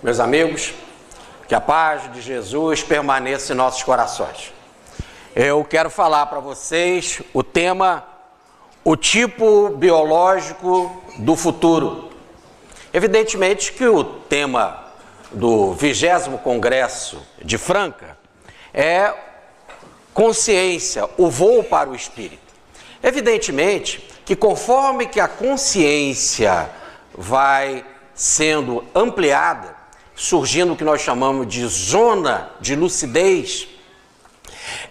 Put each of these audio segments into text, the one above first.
Meus amigos, que a paz de Jesus permaneça em nossos corações. Eu quero falar para vocês o tema, o tipo biológico do futuro. Evidentemente que o tema do 20º Congresso de Franca é consciência, o voo para o espírito. Evidentemente que conforme que a consciência vai sendo ampliada, surgindo o que nós chamamos de zona de lucidez,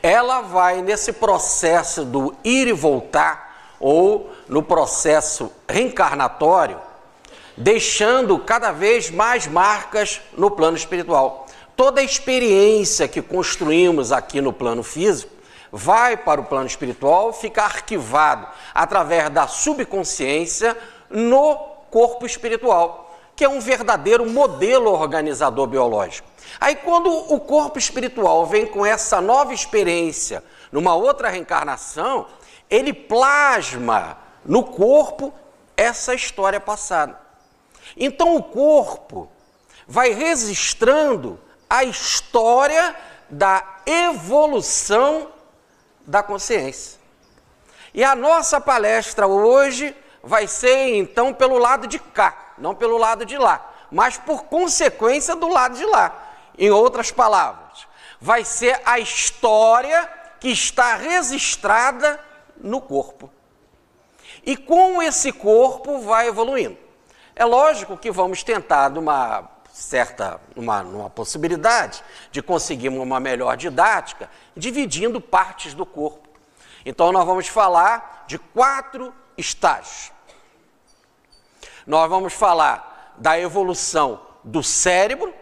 ela vai nesse processo do ir e voltar, ou no processo reencarnatório, deixando cada vez mais marcas no plano espiritual. Toda a experiência que construímos aqui no plano físico vai para o plano espiritual, fica arquivado através da subconsciência no corpo espiritual, que é um verdadeiro modelo organizador biológico. Aí quando o corpo espiritual vem com essa nova experiência, numa outra reencarnação, ele plasma no corpo essa história passada. Então o corpo vai registrando a história da evolução da consciência. E a nossa palestra hoje vai ser então pelo lado de cá, não pelo lado de lá, mas por consequência do lado de lá. Em outras palavras, vai ser a história que está registrada no corpo. E como esse corpo vai evoluindo. É lógico que vamos tentar numa possibilidade de conseguirmos uma melhor didática, dividindo partes do corpo. Então nós vamos falar de 4 estágios. Nós vamos falar da evolução do cérebro,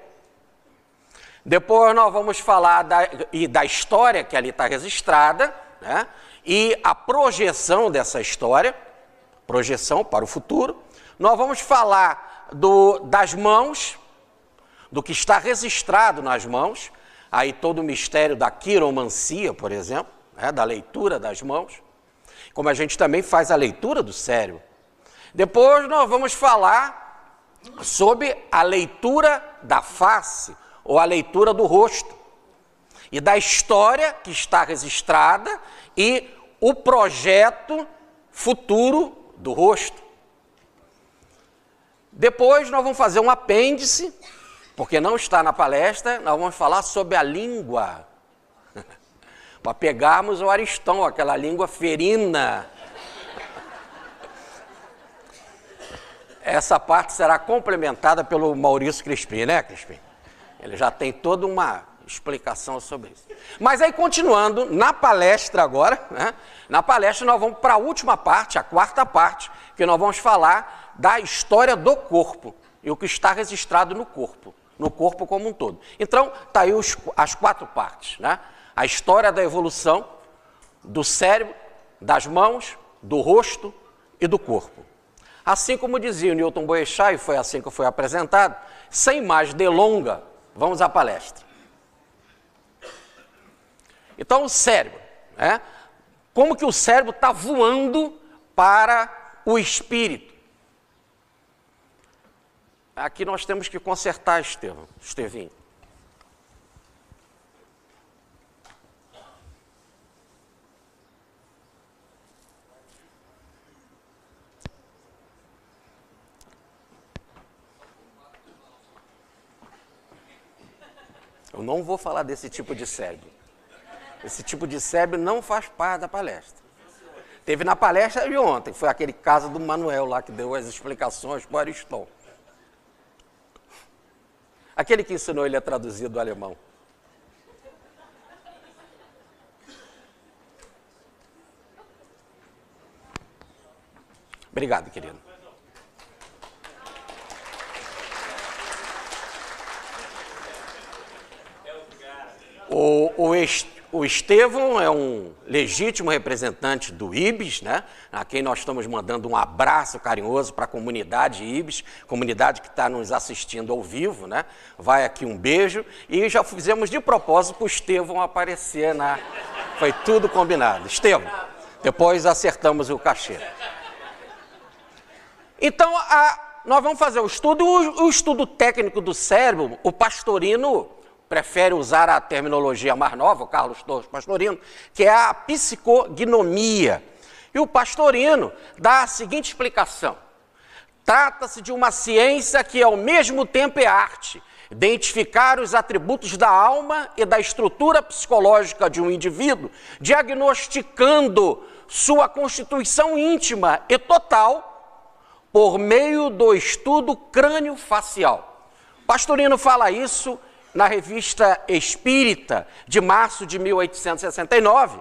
depois nós vamos falar da história que ali está registrada, né? E a projeção dessa história, projeção para o futuro. Nós vamos falar das mãos, do que está registrado nas mãos, aí todo o mistério da quiromancia, por exemplo, né? Da leitura das mãos, como a gente também faz a leitura do cérebro. Depois nós vamos falar sobre a leitura da face, ou a leitura do rosto, e da história que está registrada e o projeto futuro do rosto. Depois nós vamos fazer um apêndice, porque não está na palestra, nós vamos falar sobre a língua, para pegarmos o Aristão, aquela língua ferina. Essa parte será complementada pelo Maurício Crispim, né, Crispim? Ele já tem toda uma explicação sobre isso. Mas aí, continuando, na palestra agora, né? Na palestra nós vamos para a última parte, a 4ª parte, que nós vamos falar da história do corpo e o que está registrado no corpo como um todo. Então, está aí as 4 partes, né? A história da evolução do cérebro, das mãos, do rosto e do corpo. Assim como dizia o Newton Boechat, e foi assim que foi apresentado, sem mais delonga, vamos à palestra. Então, o cérebro, né? Como que o cérebro está voando para o espírito? Aqui nós temos que consertar, Estevinho. Eu não vou falar desse tipo de cérebro. Esse tipo de cérebro não faz parte da palestra. Teve na palestra de ontem, foi aquele caso do Manuel lá que deu as explicações para o Ariston. Aquele que ensinou ele a traduzir do alemão. Obrigado, querido. O Estevão é um legítimo representante do IBS, né? A quem nós estamos mandando um abraço carinhoso para a comunidade IBS, comunidade que está nos assistindo ao vivo, né? Vai aqui um beijo, e já fizemos de propósito para o Estevão aparecer na... Foi tudo combinado. Estevão, depois acertamos o cachê. Então, nós vamos fazer o estudo técnico do cérebro. O Pastorino prefere usar a terminologia mais nova, o Carlos Torres Pastorino, que é a psicognomia. E o Pastorino dá a seguinte explicação: trata-se de uma ciência que ao mesmo tempo é arte, identificar os atributos da alma e da estrutura psicológica de um indivíduo, diagnosticando sua constituição íntima e total por meio do estudo crânio-facial. Pastorino fala isso na Revista Espírita, de março de 1869,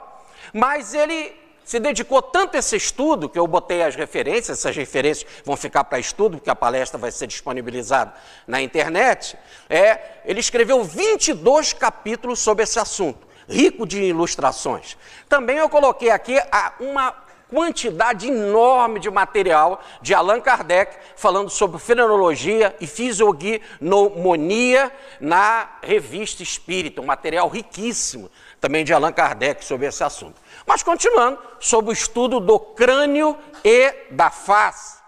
mas ele se dedicou tanto a esse estudo, que eu botei as referências, essas referências vão ficar para estudo, porque a palestra vai ser disponibilizada na internet, ele escreveu 22 capítulos sobre esse assunto, rico de ilustrações. Também eu coloquei aqui uma quantidade enorme de material de Allan Kardec, falando sobre fenomenologia e fisiognomonia na Revista Espírita, um material riquíssimo também de Allan Kardec sobre esse assunto. Mas continuando, sobre o estudo do crânio e da face.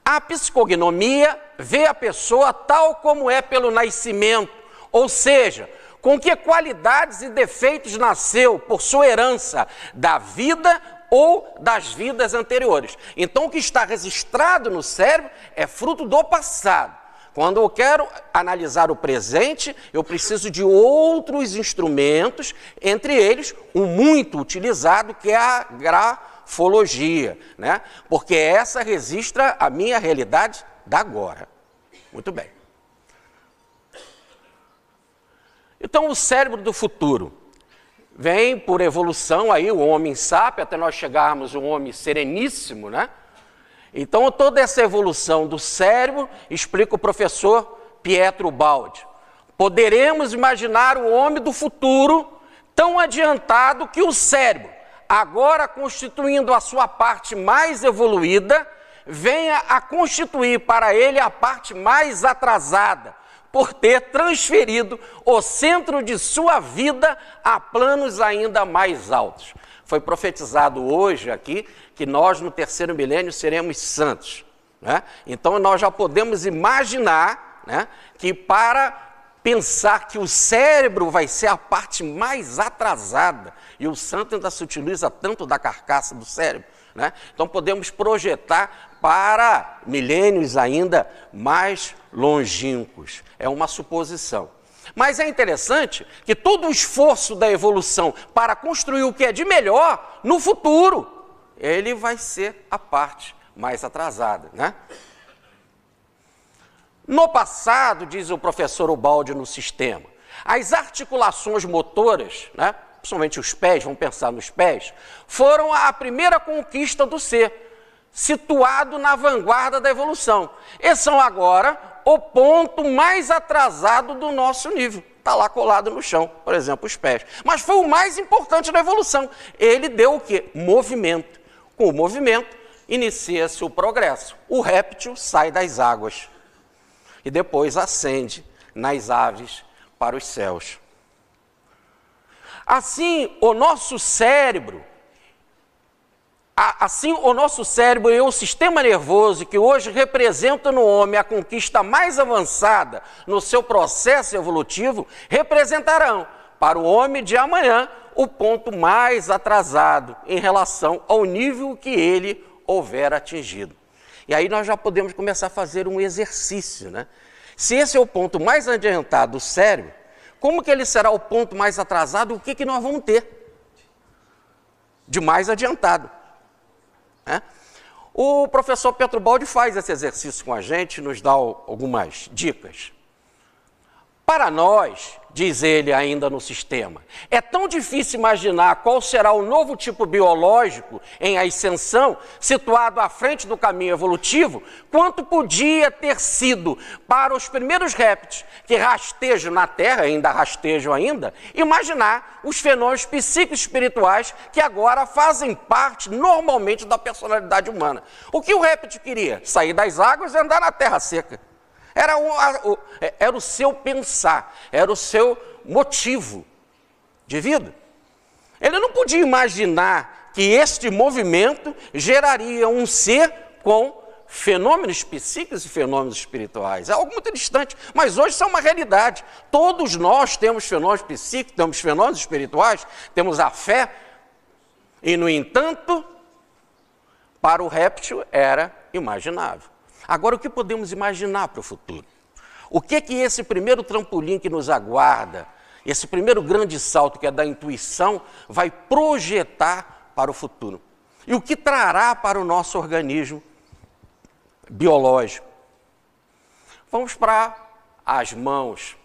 A psicognomia vê a pessoa tal como é pelo nascimento, ou seja, com que qualidades e defeitos nasceu por sua herança da vida ou das vidas anteriores. Então, o que está registrado no cérebro é fruto do passado. Quando eu quero analisar o presente, eu preciso de outros instrumentos, entre eles um muito utilizado, que é a grafologia, né? Porque essa registra a minha realidade da agora. Muito bem. Então, o cérebro do futuro vem por evolução aí, o homem sápio, até nós chegarmos ao homem sereníssimo, né? Então, toda essa evolução do cérebro, explica o professor Pietro Baldi. Poderemos imaginar o homem do futuro tão adiantado que o cérebro, agora constituindo a sua parte mais evoluída, venha a constituir para ele a parte mais atrasada, por ter transferido o centro de sua vida a planos ainda mais altos. Foi profetizado hoje aqui que nós no terceiro milênio seremos santos, né? Então nós já podemos imaginar, né, que para pensar que o cérebro vai ser a parte mais atrasada, e o santo ainda se utiliza tanto da carcaça do cérebro, né? Então podemos projetar para milênios ainda mais longínquos. É uma suposição. Mas é interessante que todo o esforço da evolução para construir o que é de melhor no futuro, ele vai ser a parte mais atrasada, né? No passado, diz o professor Ubaldi no sistema, as articulações motoras, né, principalmente os pés, vamos pensar nos pés, foram a primeira conquista do ser, situado na vanguarda da evolução. E são agora o ponto mais atrasado do nosso nível. Está lá colado no chão, por exemplo, os pés. Mas foi o mais importante da evolução. Ele deu o quê? Movimento. Com o movimento, inicia-se o progresso. O réptil sai das águas e depois ascende nas aves para os céus. Assim, o nosso cérebro e o sistema nervoso, que hoje representa no homem a conquista mais avançada no seu processo evolutivo, representarão para o homem de amanhã o ponto mais atrasado em relação ao nível que ele houver atingido. E aí nós já podemos começar a fazer um exercício, né? Se esse é o ponto mais adiantado do cérebro, como que ele será o ponto mais atrasado? O que que nós vamos ter de mais adiantado? O professor Pietro Baldi faz esse exercício com a gente, nos dá algumas dicas. Para nós, diz ele ainda no sistema, é tão difícil imaginar qual será o novo tipo biológico em ascensão, situado à frente do caminho evolutivo, quanto podia ter sido para os primeiros répteis que rastejam na Terra, ainda rastejam ainda, imaginar os fenômenos psico-espirituais que agora fazem parte normalmente da personalidade humana. O que o réptil queria? Sair das águas e andar na terra seca. Era o seu pensar, era o seu motivo de vida. Ele não podia imaginar que este movimento geraria um ser com fenômenos psíquicos e fenômenos espirituais. É algo muito distante, mas hoje isso é uma realidade. Todos nós temos fenômenos psíquicos, temos fenômenos espirituais, temos a fé, e, no entanto, para o réptil era imaginável. Agora, o que podemos imaginar para o futuro? O que esse primeiro trampolim que nos aguarda, esse primeiro grande salto que é da intuição, vai projetar para o futuro? E o que trará para o nosso organismo biológico? Vamos para as mãos.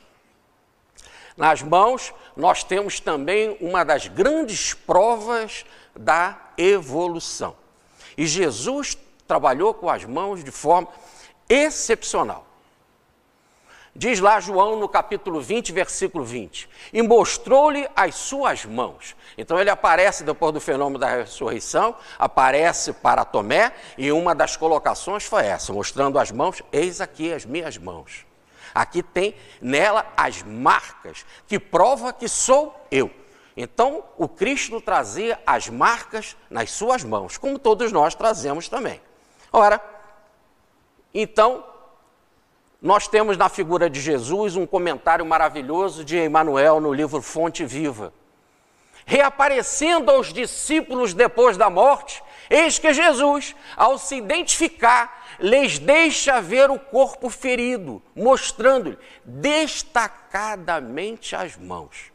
Nas mãos, nós temos também uma das grandes provas da evolução. E Jesus trabalhou com as mãos de forma excepcional. Diz lá João no capítulo 20, versículo 20, e mostrou-lhe as suas mãos. Então ele aparece depois do fenômeno da ressurreição, aparece para Tomé, e uma das colocações foi essa, mostrando as mãos, eis aqui as minhas mãos. Aqui tem nela as marcas, que prova que sou eu. Então o Cristo trazia as marcas nas suas mãos, como todos nós trazemos também. Ora, então, nós temos na figura de Jesus um comentário maravilhoso de Emmanuel no livro Fonte Viva. Reaparecendo aos discípulos depois da morte, eis que Jesus, ao se identificar, lhes deixa ver o corpo ferido, mostrando-lhe destacadamente as mãos.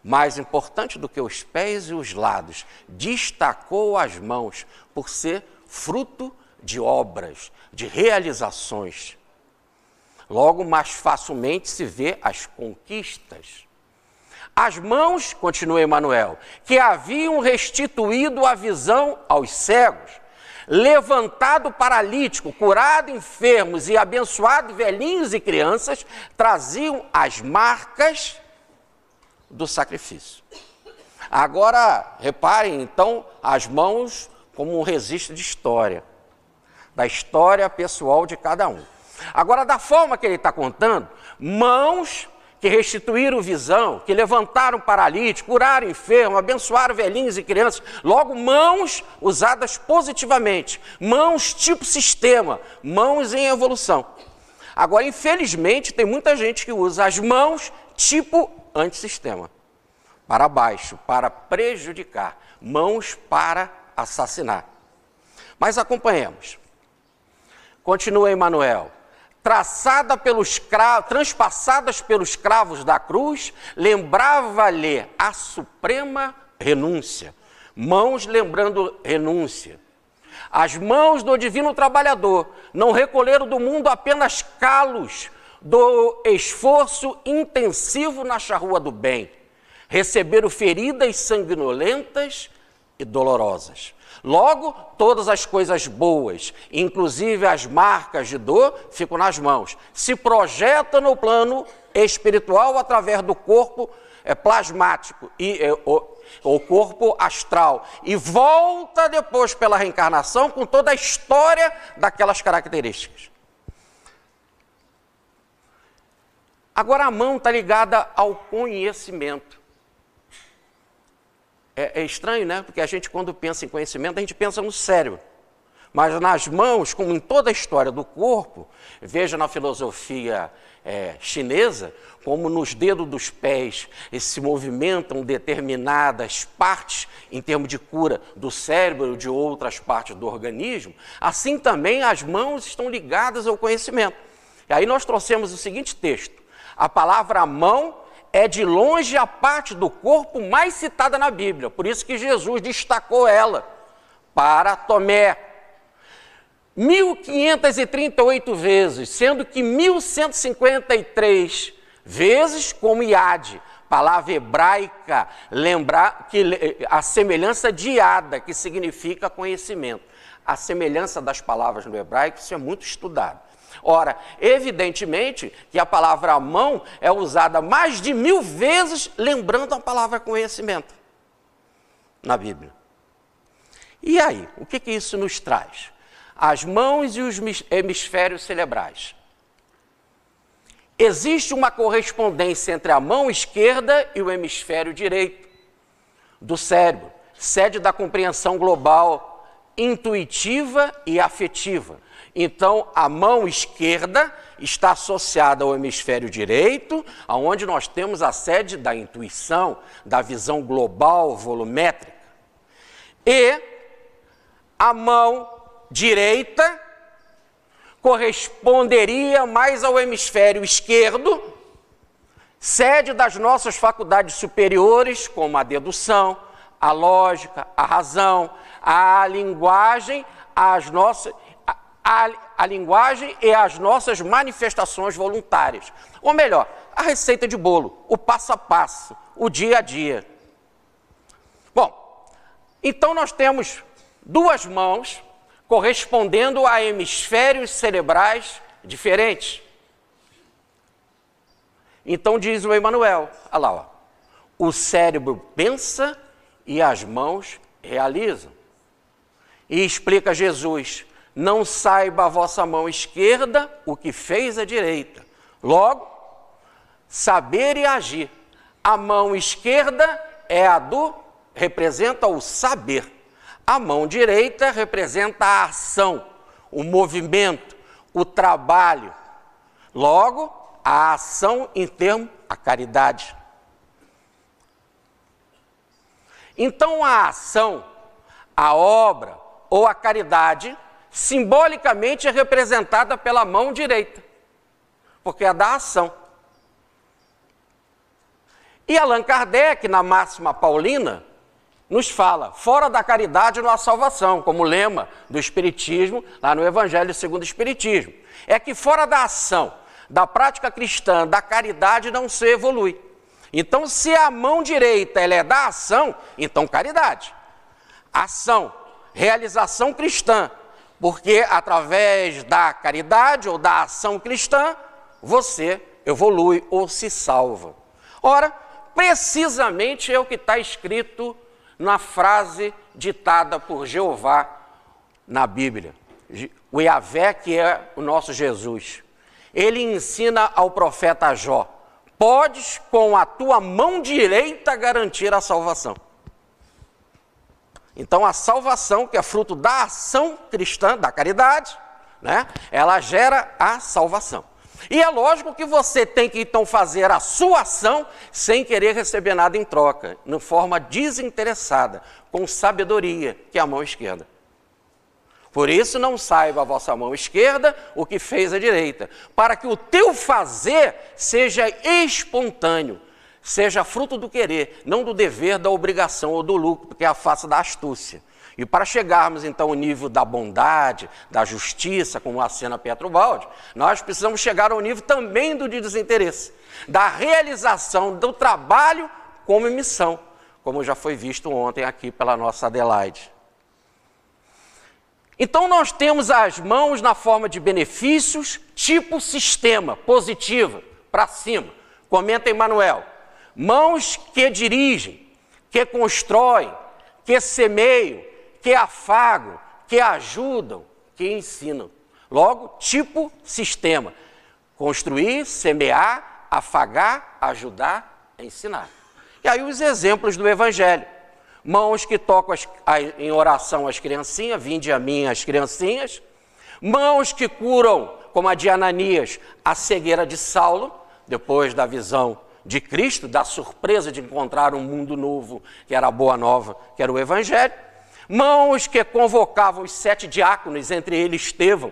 Mais importante do que os pés e os lados, destacou as mãos por ser fruto de obras, de realizações. Logo, mais facilmente se vê as conquistas. As mãos, continua Emmanuel, que haviam restituído a visão aos cegos, levantado paralítico, curado enfermos e abençoado velhinhos e crianças, traziam as marcas do sacrifício. Agora, reparem, então, as mãos como um registro de história, da história pessoal de cada um. Agora, da forma que ele está contando, mãos que restituíram visão, que levantaram paralítico, curaram enfermo, abençoaram velhinhos e crianças, logo mãos usadas positivamente, mãos tipo sistema, mãos em evolução. Agora, infelizmente, tem muita gente que usa as mãos tipo antissistema, para baixo, para prejudicar, mãos para assassinar. Mas acompanhemos. Continua Emmanuel. Transpassadas pelos cravos da cruz, lembrava-lhe a suprema renúncia. Mãos lembrando renúncia. As mãos do divino trabalhador não recolheram do mundo apenas calos do esforço intensivo na charrua do bem. Receberam feridas sanguinolentas e dolorosas. Logo, todas as coisas boas, inclusive as marcas de dor, ficam nas mãos. Se projeta no plano espiritual através do corpo plasmático, o corpo astral, e volta depois pela reencarnação com toda a história daquelas características. Agora a mão está ligada ao conhecimento. É estranho, né? Porque a gente, quando pensa em conhecimento, a gente pensa no cérebro. Mas nas mãos, como em toda a história do corpo, veja na filosofia chinesa, como nos dedos dos pés se movimentam determinadas partes, em termos de cura do cérebro ou de outras partes do organismo, assim também as mãos estão ligadas ao conhecimento. E aí nós trouxemos o seguinte texto: a palavra mão é de longe a parte do corpo mais citada na Bíblia, por isso que Jesus destacou ela para Tomé. 1.538 vezes, sendo que 1.153 vezes como iade, palavra hebraica, lembrar que a semelhança de iada, que significa conhecimento. A semelhança das palavras no hebraico, isso é muito estudado. Ora, evidentemente que a palavra mão é usada mais de 1000 vezes, lembrando a palavra conhecimento na Bíblia. E aí, o que isso nos traz? As mãos e os hemisférios cerebrais. Existe uma correspondência entre a mão esquerda e o hemisfério direito do cérebro, sede da compreensão global, intuitiva e afetiva. Então, a mão esquerda está associada ao hemisfério direito, onde nós temos a sede da intuição, da visão global, volumétrica. E a mão direita corresponderia mais ao hemisfério esquerdo, sede das nossas faculdades superiores, como a dedução, a lógica, a razão, a linguagem, a linguagem e as nossas manifestações voluntárias. Ou melhor, a receita de bolo, o passo a passo, o dia a dia. Bom, então nós temos duas mãos correspondendo a hemisférios cerebrais diferentes. Então diz o Emmanuel, olha lá, ó, o cérebro pensa e as mãos realizam. E explica Jesus, não saiba a vossa mão esquerda o que fez a direita. Logo, saber e agir. A mão esquerda é a representa o saber. A mão direita representa a ação, o movimento, o trabalho. Logo, a ação em termos, a caridade. Então, a ação, a obra ou a caridade, simbolicamente é representada pela mão direita, porque é da ação. E Allan Kardec, na Máxima Paulina, nos fala, fora da caridade não há salvação, como lema do Espiritismo, lá no Evangelho segundo o Espiritismo. É que fora da ação, da prática cristã, da caridade não se evolui. Então, se a mão direita ela é da ação, então caridade. Ação, realização cristã, porque através da caridade ou da ação cristã, você evolui ou se salva. Ora, precisamente é o que está escrito na frase ditada por Jeová na Bíblia. O Yahvé, que é o nosso Jesus. Ele ensina ao profeta Jó, podes com a tua mão direita garantir a salvação. Então a salvação, que é fruto da ação cristã, da caridade, né, ela gera a salvação. E é lógico que você tem que então fazer a sua ação sem querer receber nada em troca, de forma desinteressada, com sabedoria, que é a mão esquerda. Por isso não saiba a vossa mão esquerda o que fez a direita, para que o teu fazer seja espontâneo, seja fruto do querer, não do dever, da obrigação ou do lucro, porque é a face da astúcia. E para chegarmos então ao nível da bondade, da justiça, como acena Pietro Baldi, nós precisamos chegar ao nível também do desinteresse, da realização do trabalho como missão, como já foi visto ontem aqui pela nossa Adelaide. Então nós temos as mãos na forma de benefícios, tipo sistema, positiva, para cima. Comenta Emmanuel. Mãos que dirigem, que constroem, que semeiam, que afagam, que ajudam, que ensinam. Logo, tipo sistema. Construir, semear, afagar, ajudar, ensinar. E aí os exemplos do Evangelho. Mãos que tocam em oração as criancinhas, vinde a mim as criancinhas. Mãos que curam, como a de Ananias, a cegueira de Saulo, depois da visão de Cristo, da surpresa de encontrar um mundo novo, que era a boa nova, que era o Evangelho. Mãos que convocavam os 7 diáconos, entre eles Estevão,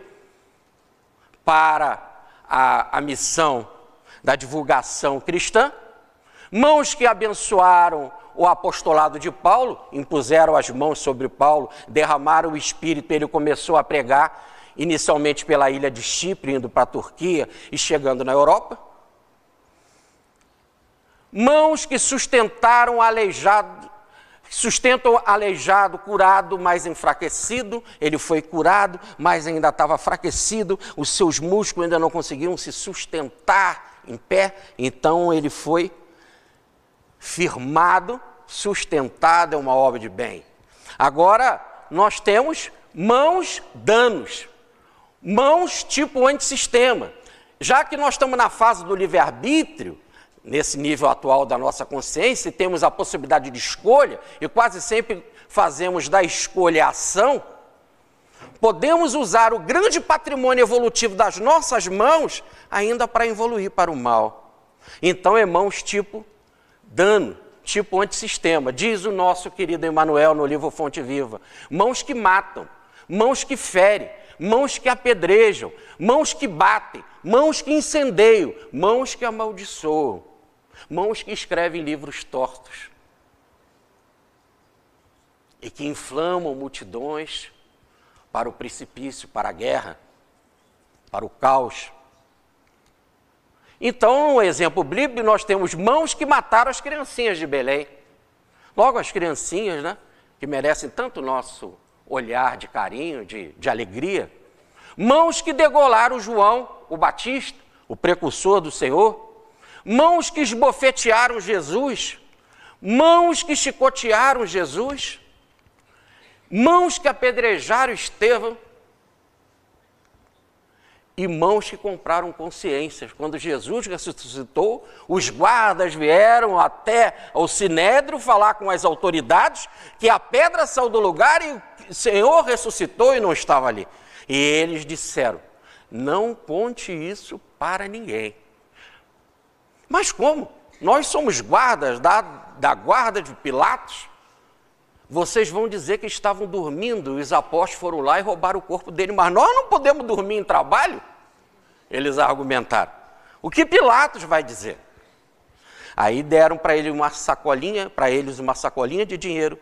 para a missão da divulgação cristã. Mãos que abençoaram o apostolado de Paulo, impuseram as mãos sobre Paulo, derramaram o Espírito, ele começou a pregar, inicialmente pela ilha de Chipre, indo para a Turquia e chegando na Europa. Mãos que sustentam aleijado, curado, mas enfraquecido. Ele foi curado, mas ainda estava enfraquecido, os seus músculos ainda não conseguiam se sustentar em pé, então ele foi firmado, sustentado, é uma obra de bem. Agora, nós temos mãos danos, mãos tipo antissistema. Já que nós estamos na fase do livre-arbítrio, nesse nível atual da nossa consciência, e temos a possibilidade de escolha, e quase sempre fazemos da escolha a ação, podemos usar o grande patrimônio evolutivo das nossas mãos ainda para evoluir para o mal. Então é mãos tipo dano, tipo antissistema. Diz o nosso querido Emmanuel no livro Fonte Viva. Mãos que matam, mãos que ferem, mãos que apedrejam, mãos que batem, mãos que incendeiam, mãos que amaldiçoam, mãos que escrevem livros tortos e que inflamam multidões para o precipício, para a guerra, para o caos. Então, no exemplo bíblico, nós temos mãos que mataram as criancinhas de Belém. Logo, as criancinhas, né, que merecem tanto nosso olhar de carinho, de alegria. Mãos que degolaram João, o Batista, o precursor do Senhor. Mãos que esbofetearam Jesus. Mãos que chicotearam Jesus. Mãos que apedrejaram Estevão. E mãos que compraram consciências. Quando Jesus ressuscitou, os guardas vieram até ao Sinédrio falar com as autoridades que a pedra saiu do lugar e o Senhor ressuscitou e não estava ali. E eles disseram, não conte isso para ninguém. Mas como? Nós somos guardas da guarda de Pilatos. Vocês vão dizer que estavam dormindo, os apóstolos foram lá e roubaram o corpo dele, mas nós não podemos dormir em trabalho? Eles argumentaram. O que Pilatos vai dizer? Aí deram para eles uma sacolinha de dinheiro.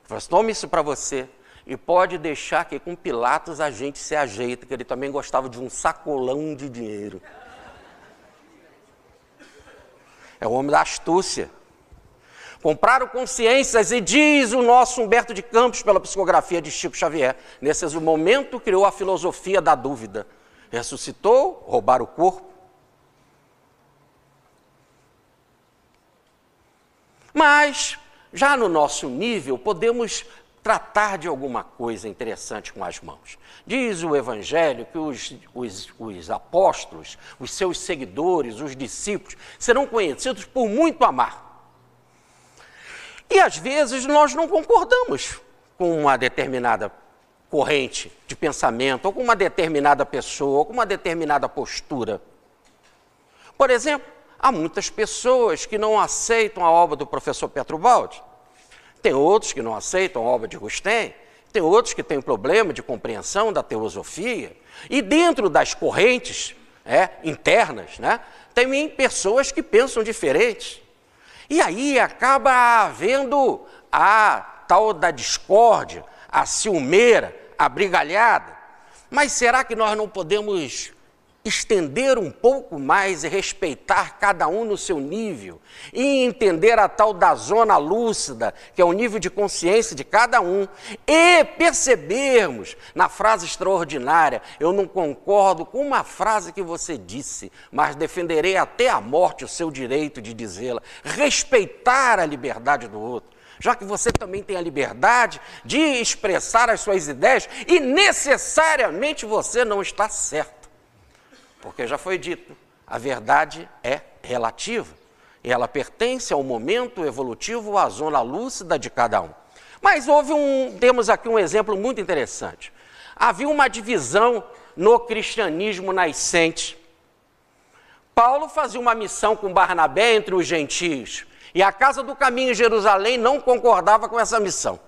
Falaram assim, tome isso para você e pode deixar que com Pilatos a gente se ajeita, que ele também gostava de um sacolão de dinheiro. É o homem da astúcia. Compraram consciências e diz o nosso Humberto de Campos, pela psicografia de Chico Xavier, nesse momento criou a filosofia da dúvida. Ressuscitou, roubaram o corpo. Mas, já no nosso nível, podemos tratar de alguma coisa interessante com as mãos. Diz o Evangelho que os apóstolos, os seus seguidores, os discípulos, serão conhecidos por muito amar. E às vezes nós não concordamos com uma determinada corrente de pensamento, ou com uma determinada pessoa, ou com uma determinada postura. Por exemplo, há muitas pessoas que não aceitam a obra do professor Petrobaldi. Tem outros que não aceitam a obra de Rustem, tem outros que têm problema de compreensão da teosofia. E dentro das correntes internas, tem pessoas que pensam diferentes. E aí acaba havendo a tal da discórdia, a ciumeira, a brigalhada. Mas será que nós não podemos estender um pouco mais e respeitar cada um no seu nível e entender a tal da zona lúcida, que é o nível de consciência de cada um, e percebermos na frase extraordinária, eu não concordo com uma frase que você disse, mas defenderei até a morte o seu direito de dizê-la, respeitar a liberdade do outro, já que você também tem a liberdade de expressar as suas ideias e necessariamente você não está certo. Porque já foi dito, a verdade é relativa e ela pertence ao momento evolutivo, à zona lúcida de cada um. Mas temos aqui um exemplo muito interessante. Havia uma divisão no cristianismo nascente. Paulo fazia uma missão com Barnabé entre os gentios e a Casa do Caminho em Jerusalém não concordava com essa missão.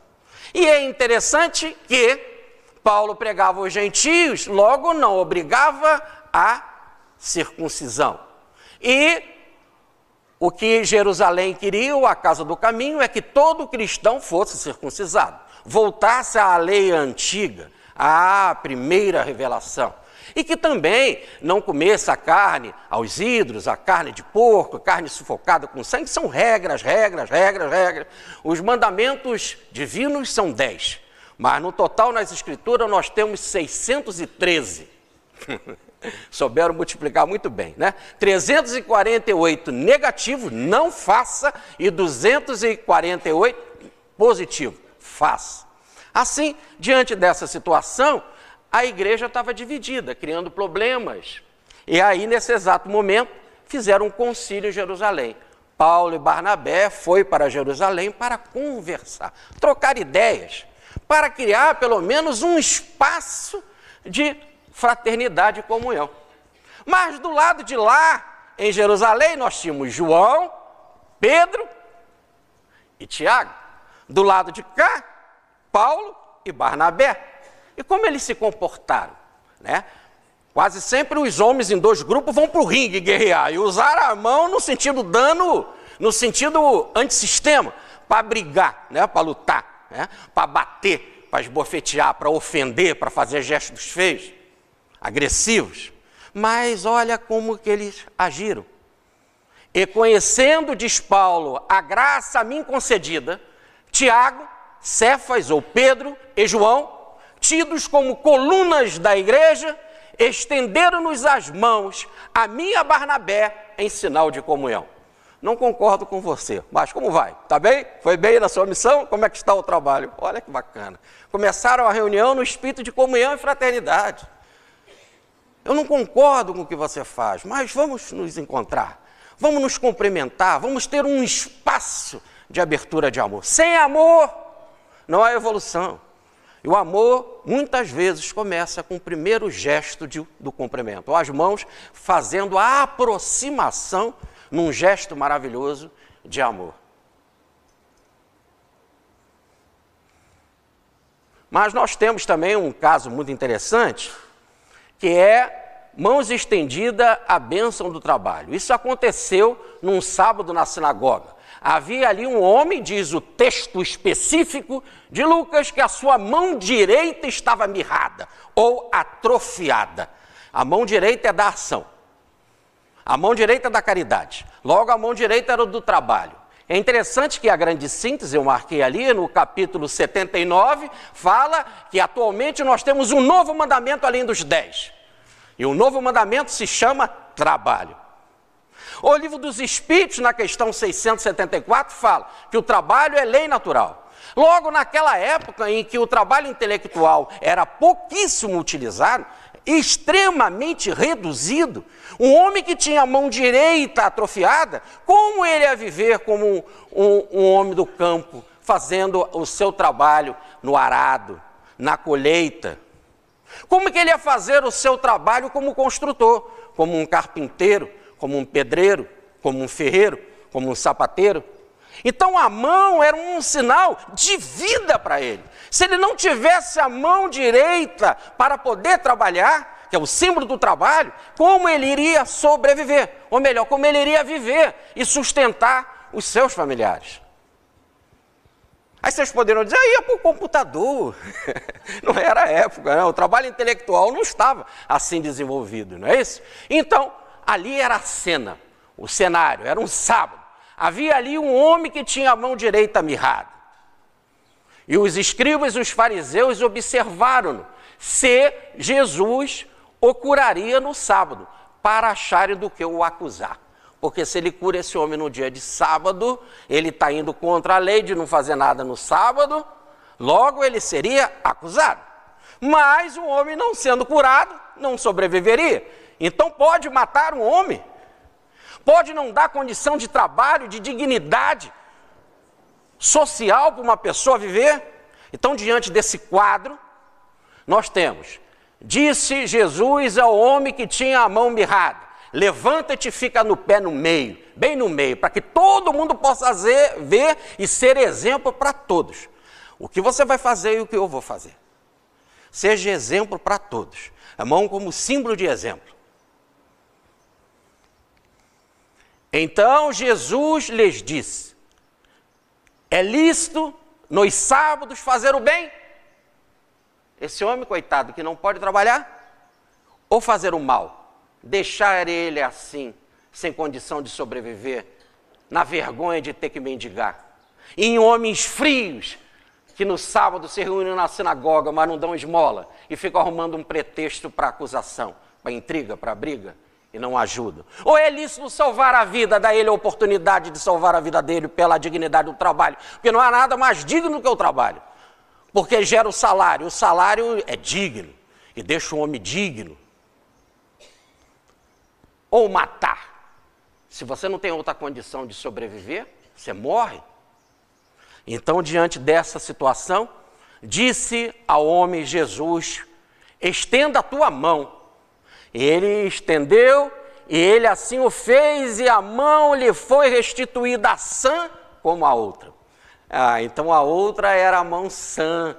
E é interessante que Paulo pregava aos gentios, logo não obrigava a circuncisão. E o que Jerusalém queria, a Casa do Caminho, é que todo cristão fosse circuncisado, voltasse à lei antiga, à primeira revelação. E que também não comesse a carne aos ídolos, a carne de porco, a carne sufocada com sangue, são regras. Os mandamentos divinos são 10, mas no total nas escrituras nós temos 613. Souberam multiplicar muito bem, 348 negativo, não faça, e 248 positivo, faça. Assim, diante dessa situação, a igreja estava dividida, criando problemas. E aí, nesse exato momento, fizeram um concílio em Jerusalém. Paulo e Barnabé foram para Jerusalém para conversar, trocar ideias, para criar pelo menos um espaço de fraternidade e comunhão. Mas do lado de lá, em Jerusalém, nós tínhamos João, Pedro e Tiago. Do lado de cá, Paulo e Barnabé. E como eles se comportaram, né? Quase sempre os homens em dois grupos vão para o ringue guerrear e usar a mão no sentido dano, no sentido antissistema, para brigar, né? Para lutar, né? Para bater, para esbofetear, para ofender, para fazer gestos feios, agressivos. Mas olha como que eles agiram. E conhecendo, diz Paulo, a graça a mim concedida, Tiago, Cefas ou Pedro e João, tidos como colunas da igreja, estenderam-nos as mãos, a mim e a Barnabé, em sinal de comunhão. Não concordo com você, mas como vai? Está bem? Foi bem na sua missão? Como é que está o trabalho? Olha que bacana. Começaram a reunião no espírito de comunhão e fraternidade. Eu não concordo com o que você faz, mas vamos nos encontrar, vamos nos cumprimentar, vamos ter um espaço de abertura de amor. Sem amor, não há evolução. E o amor, muitas vezes, começa com o primeiro gesto do cumprimento. As mãos fazendo a aproximação num gesto maravilhoso de amor. Mas nós temos também um caso muito interessante, que é mãos estendidas à bênção do trabalho. Isso aconteceu num sábado na sinagoga. Havia ali um homem, diz o texto específico de Lucas, que a sua mão direita estava mirrada ou atrofiada. A mão direita é da ação. A mão direita é da caridade. Logo, a mão direita era do trabalho. É interessante que a grande síntese, eu marquei ali no capítulo 79, fala que atualmente nós temos um novo mandamento além dos 10. E o novo mandamento se chama trabalho. O livro dos Espíritos, na questão 674, fala que o trabalho é lei natural. Logo, naquela época em que o trabalho intelectual era pouquíssimo utilizado, extremamente reduzido, um homem que tinha a mão direita atrofiada, como ele ia viver como um homem do campo, fazendo o seu trabalho no arado, na colheita? Como que ele ia fazer o seu trabalho como construtor, como um carpinteiro, como um pedreiro, como um ferreiro, como um sapateiro? Então a mão era um sinal de vida para ele. Se ele não tivesse a mão direita para poder trabalhar, que é o símbolo do trabalho, como ele iria sobreviver? Ou melhor, como ele iria viver e sustentar os seus familiares? Aí vocês poderiam dizer, ia para o computador. Não era a época, né? O trabalho intelectual não estava assim desenvolvido, não é isso? Então, ali era a cena, o cenário, era um sábado. Havia ali um homem que tinha a mão direita mirrada. E os escribas e os fariseus observaram-no se Jesus o curaria no sábado, para acharem do que o acusar. Porque se ele cura esse homem no dia de sábado, ele está indo contra a lei de não fazer nada no sábado, logo ele seria acusado. Mas o homem não sendo curado, não sobreviveria. Então pode matar um homem, pode não dar condição de trabalho, de dignidade social para uma pessoa viver. Então, diante desse quadro, nós temos, disse Jesus ao homem que tinha a mão mirrada, levanta-te e fica no pé no meio, bem no meio, para que todo mundo possa ver e ser exemplo para todos. O que você vai fazer e o que eu vou fazer. Seja exemplo para todos. A mão como símbolo de exemplo. Então Jesus lhes disse, é lícito nos sábados fazer o bem? Esse homem, coitado, que não pode trabalhar, ou fazer o mal? Deixar ele assim, sem condição de sobreviver, na vergonha de ter que mendigar. E em homens frios, que no sábado se reúnem na sinagoga, mas não dão esmola, e ficam arrumando um pretexto para acusação, para intriga, para briga, e não ajudam. Ou é lícito salvar a vida, dar ele a oportunidade de salvar a vida dele pela dignidade do trabalho, porque não há nada mais digno que o trabalho, porque gera o salário é digno, e deixa o homem digno. Ou matar. Se você não tem outra condição de sobreviver, você morre. Então, diante dessa situação, disse ao homem Jesus: estenda a tua mão. Ele estendeu, e ele assim o fez, e a mão lhe foi restituída sã como a outra. Então a outra era a mão sã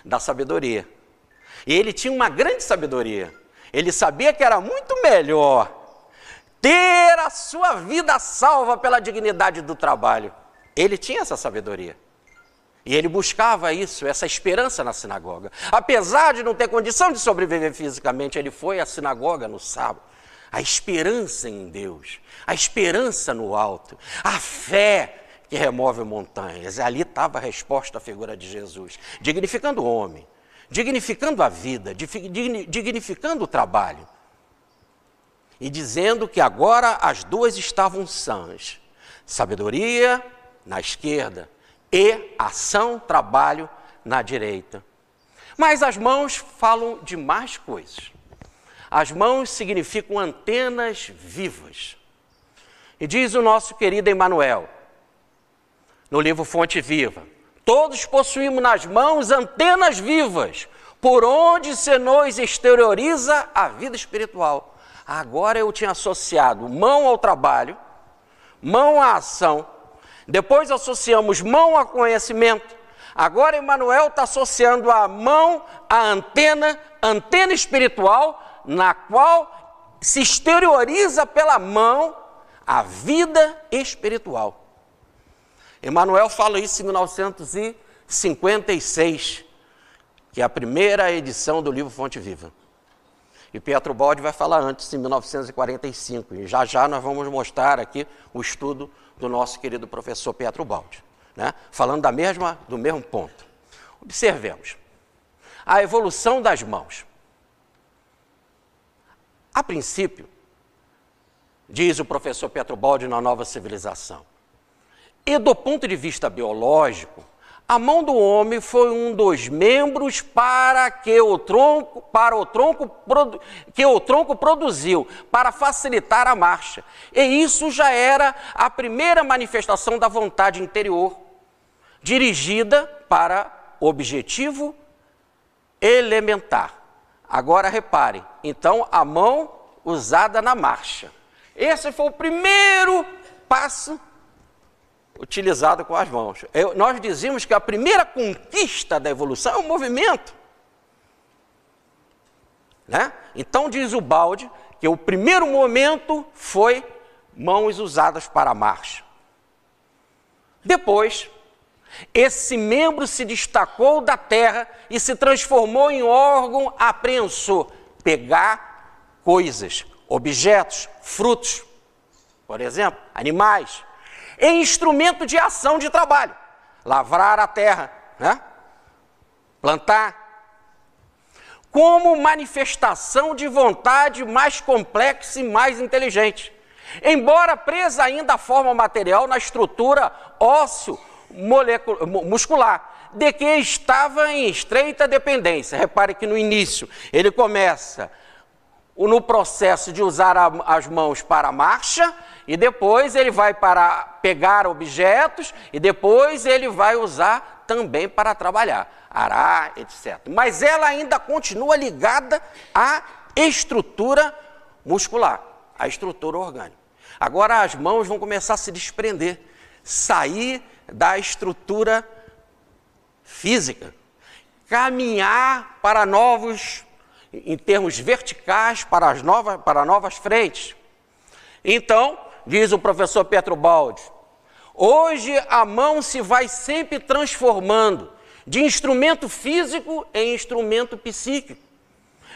da sabedoria. E ele tinha uma grande sabedoria. Ele sabia que era muito melhor ter a sua vida salva pela dignidade do trabalho. Ele tinha essa sabedoria. E ele buscava isso, essa esperança na sinagoga. Apesar de não ter condição de sobreviver fisicamente, ele foi à sinagoga no sábado. A esperança em Deus, a esperança no alto, a fé que remove montanhas. Ali estava a resposta à figura de Jesus, dignificando o homem, dignificando a vida, dignificando o trabalho. E dizendo que agora as duas estavam sãs. Sabedoria na esquerda e ação, trabalho na direita. Mas as mãos falam de mais coisas. As mãos significam antenas vivas. E diz o nosso querido Emmanuel, no livro Fonte Viva: todos possuímos nas mãos antenas vivas, por onde se nos exterioriza a vida espiritual. Agora eu tinha associado mão ao trabalho, mão à ação, depois associamos mão a conhecimento. Agora Emmanuel está associando a mão à antena espiritual, na qual se exterioriza pela mão a vida espiritual. Emmanuel fala isso em 1956, que é a primeira edição do livro Fonte Viva. E Pietro Baldi vai falar antes, em 1945. E já nós vamos mostrar aqui o estudo do nosso querido professor Pietro Baldi, né? Falando do mesmo ponto. Observemos a evolução das mãos. A princípio, diz o professor Pietro Baldi na Nova Civilização, e do ponto de vista biológico, a mão do homem foi um dos membros que o tronco produziu para facilitar a marcha. E isso já era a primeira manifestação da vontade interior, dirigida para objetivo elementar. Agora reparem, então a mão usada na marcha. Esse foi o primeiro passo utilizado com as mãos. Nós dizíamos que a primeira conquista da evolução é o movimento, né? Então diz o Baldi que o primeiro momento foi mãos usadas para a marcha. Depois, esse membro se destacou da terra e se transformou em órgão apreensor, pegar coisas, objetos, frutos, por exemplo, animais, em instrumento de ação de trabalho, lavrar a terra, né? Plantar, como manifestação de vontade mais complexa e mais inteligente, embora presa ainda à forma material na estrutura ósseo-muscular, de que estava em estreita dependência. Repare que no início ele começa no processo de usar as mãos para a marcha, e depois ele vai para pegar objetos, e depois ele vai usar também para trabalhar, arar, etc. Mas ela ainda continua ligada à estrutura muscular, à estrutura orgânica. Agora as mãos vão começar a se desprender, sair da estrutura física, caminhar para novos, em termos verticais, para novas frentes. Então, diz o professor Pietro Baldi, hoje a mão se vai sempre transformando de instrumento físico em instrumento psíquico.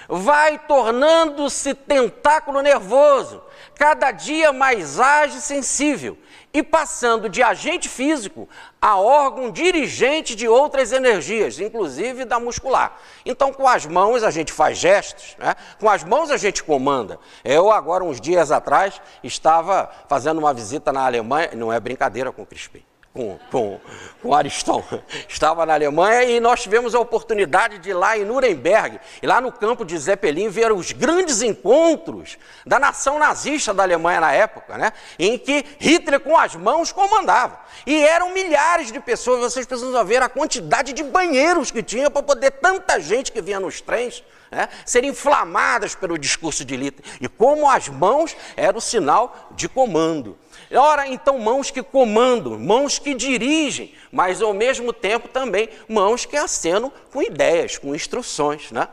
Vai tornando-se tentáculo nervoso, cada dia mais ágil e sensível, e passando de agente físico a órgão dirigente de outras energias, inclusive da muscular. Então, com as mãos a gente faz gestos, né? Com as mãos a gente comanda. Eu, agora, uns dias atrás, estava fazendo uma visita na Alemanha, não é brincadeira com o Crispim. com Ariston. Estava na Alemanha e nós tivemos a oportunidade de ir lá em Nuremberg, e lá no campo de Zeppelin, ver os grandes encontros da nação nazista da Alemanha na época, né? Em que Hitler com as mãos comandava. E eram milhares de pessoas, vocês precisam ver a quantidade de banheiros que tinha para poder tanta gente que vinha nos trens, né, ser inflamadas pelo discurso de Hitler. E como as mãos eram o sinal de comando. Ora, então, mãos que comandam, mãos que dirigem, mas ao mesmo tempo também mãos que acenam com ideias, com instruções, né?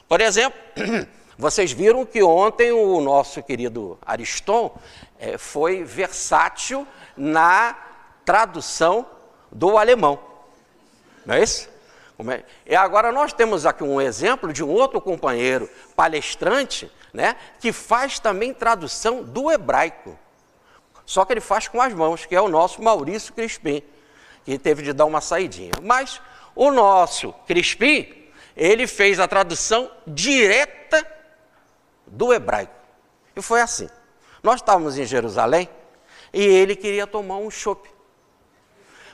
Por exemplo, vocês viram que ontem o nosso querido Ariston foi versátil na tradução do alemão, não é isso? E agora nós temos aqui um exemplo de um outro companheiro palestrante, né, que faz também tradução do hebraico. Só que ele faz com as mãos, que é o nosso Maurício Crispim, que teve de dar uma saidinha. Mas o nosso Crispim, ele fez a tradução direta do hebraico. E foi assim. Nós estávamos em Jerusalém e ele queria tomar um chopp.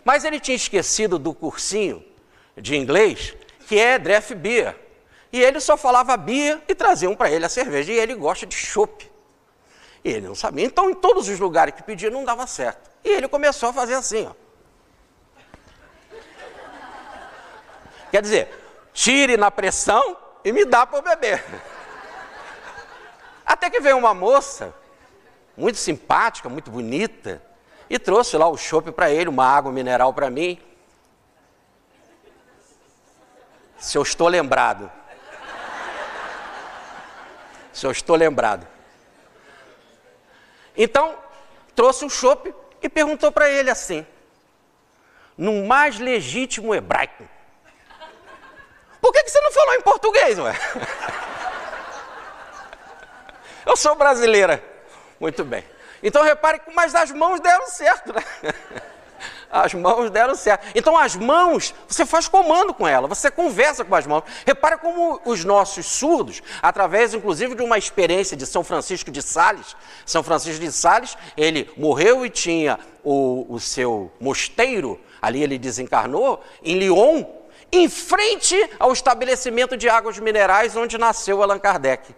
Mas ele tinha esquecido do cursinho de inglês, que é Draft Beer. E ele só falava beer e traziam para ele a cerveja. E ele gosta de chopp. E ele não sabia. Então, em todos os lugares que pedia, não dava certo. E ele começou a fazer assim, ó. Quer dizer, tire na pressão e me dá para eu beber. Até que veio uma moça, muito simpática, muito bonita, e trouxe lá o chopp para ele, uma água mineral para mim. Se eu estou lembrado. Se eu estou lembrado. Então, trouxe um chopp e perguntou para ele assim, no mais legítimo hebraico, por que você não falou em português, ué? Eu sou brasileira. Muito bem. Então, repare que mas as mãos deram certo, né? As mãos deram certo. Então, as mãos, você faz comando com ela, você conversa com as mãos. Repara como os nossos surdos, através, inclusive, de uma experiência de São Francisco de Sales. São Francisco de Sales, ele morreu e tinha o seu mosteiro, ali ele desencarnou, em Lyon, em frente ao estabelecimento de águas minerais, onde nasceu Allan Kardec.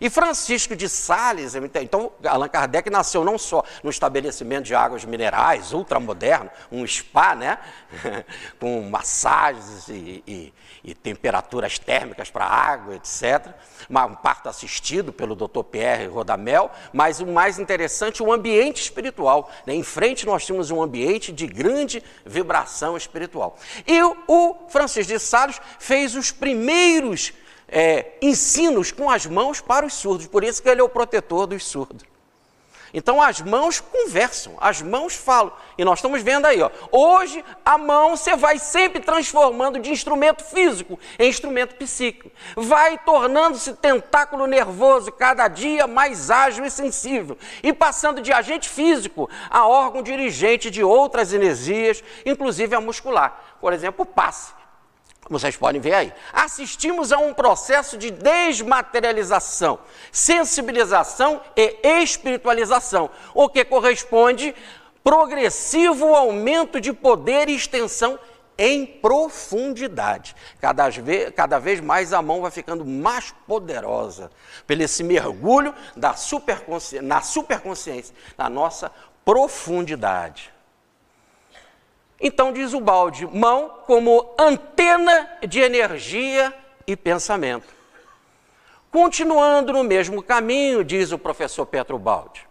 E Francisco de Sales, então Allan Kardec nasceu não só no estabelecimento de águas minerais, ultramoderno, um spa, né? Com massagens e temperaturas térmicas para a água, etc. Um parto assistido pelo Dr. Pierre Rodamel, mas o mais interessante, o ambiente espiritual, né? Em frente nós tínhamos um ambiente de grande vibração espiritual. E o Francisco de Sales fez os primeiros ensinos com as mãos para os surdos, por isso que ele é o protetor dos surdos. Então as mãos conversam, as mãos falam, e nós estamos vendo aí, ó, hoje a mão você vai sempre transformando de instrumento físico em instrumento psíquico, vai tornando-se tentáculo nervoso cada dia mais ágil e sensível, e passando de agente físico a órgão dirigente de outras energias, inclusive a muscular, por exemplo, o passe. Como vocês podem ver aí, assistimos a um processo de desmaterialização, sensibilização e espiritualização, o que corresponde progressivo aumento de poder e extensão em profundidade. Cada vez mais a mão vai ficando mais poderosa, pelo esse mergulho na superconsciência, na nossa profundidade. Então, diz o Baldi, mão como antena de energia e pensamento. Continuando no mesmo caminho, diz o professor Petro Baldi,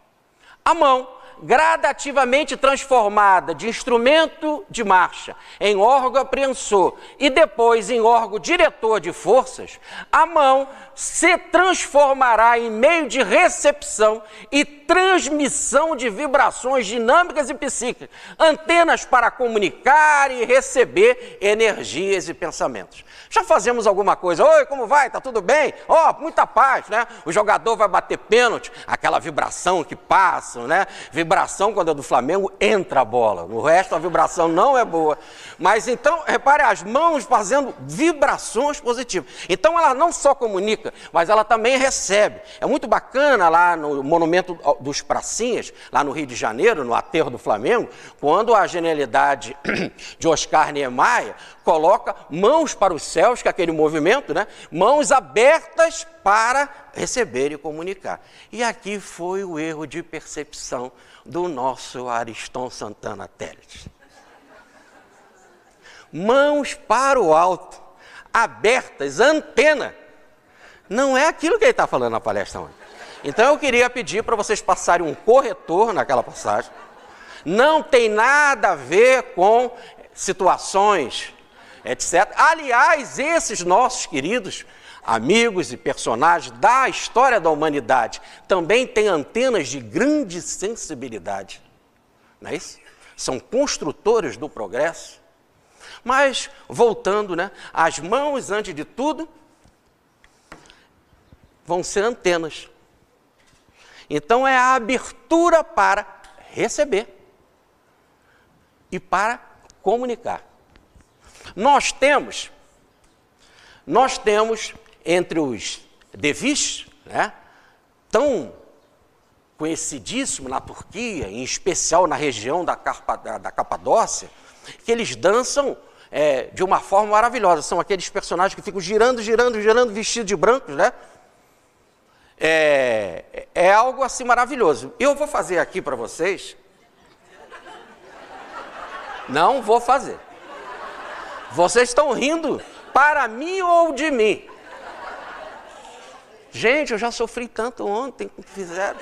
a mão, gradativamente transformada de instrumento de marcha em órgão apreensor e depois em órgão diretor de forças, a mão se transformará em meio de recepção e transmissão de vibrações dinâmicas e psíquicas, antenas para comunicar e receber energias e pensamentos. Já fazemos alguma coisa, oi, como vai? Tá tudo bem? Ó, muita paz, né? O jogador vai bater pênalti, aquela vibração que passa, né? Vibração, quando é do Flamengo, entra a bola. No resto, a vibração não é boa. Mas então, repare, as mãos fazendo vibrações positivas. Então, ela não só comunica comunica, mas ela também recebe. É muito bacana lá no Monumento dos Pracinhas, lá no Rio de Janeiro, no aterro do Flamengo, quando a genialidade de Oscar Niemeyer coloca mãos para os céus, que é aquele movimento, né? Mãos abertas para receber e comunicar. E aqui foi o erro de percepção do nosso Ariston Santana Telles. Mãos para o alto, abertas, antena. Não é aquilo que ele está falando na palestra hoje. Então eu queria pedir para vocês passarem um corretor naquela passagem. Não tem nada a ver com situações, etc. Aliás, esses nossos queridos amigos e personagens da história da humanidade também têm antenas de grande sensibilidade. Não é isso? São construtores do progresso. Mas, voltando, né? As mãos, antes de tudo, vão ser antenas. Então, é a abertura para receber e para comunicar. Nós temos entre os devis, né, tão conhecidíssimo na Turquia, em especial na região da Capadócia, que eles dançam de uma forma maravilhosa. São aqueles personagens que ficam girando, vestidos de brancos, né? É algo assim maravilhoso. Eu vou fazer aqui para vocês. Não vou fazer. Vocês estão rindo para mim ou de mim? Gente, eu já sofri tanto ontem que fizeram.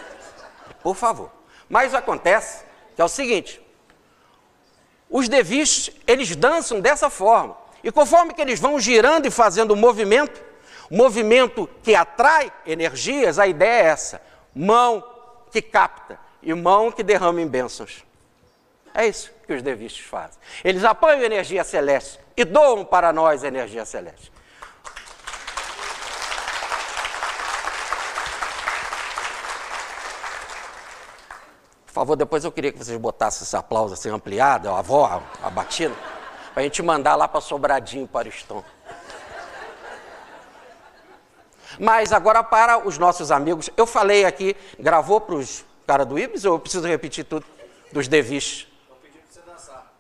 Por favor. Mas acontece que é o seguinte: os devis, eles dançam dessa forma. E conforme que eles vão girando e fazendo o movimento que atrai energias, a ideia é essa: mão que capta e mão que derrama em bênçãos. É isso que os devis fazem. Eles apanham energia celeste e doam para nós energia celeste. Por favor, depois eu queria que vocês botassem esse aplauso assim ampliado, a avó, a batida, para a gente mandar lá para Sobradinho, para Ariston. Mas agora para os nossos amigos, eu falei aqui, gravou para os caras do Ibis ou eu preciso repetir tudo dos devis? Eu pedi para você dançar.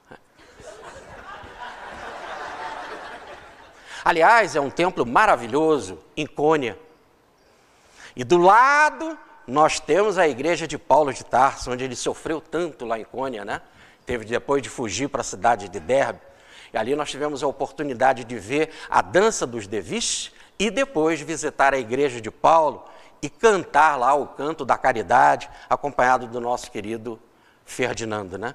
Aliás, é um templo maravilhoso em Cônia. E do lado nós temos a igreja de Paulo de Tarso, onde ele sofreu tanto lá em Cônia, né? Teve depois de fugir para a cidade de Derbe. E ali nós tivemos a oportunidade de ver a dança dos devis e depois visitar a igreja de Paulo e cantar lá o canto da caridade, acompanhado do nosso querido Ferdinando, né?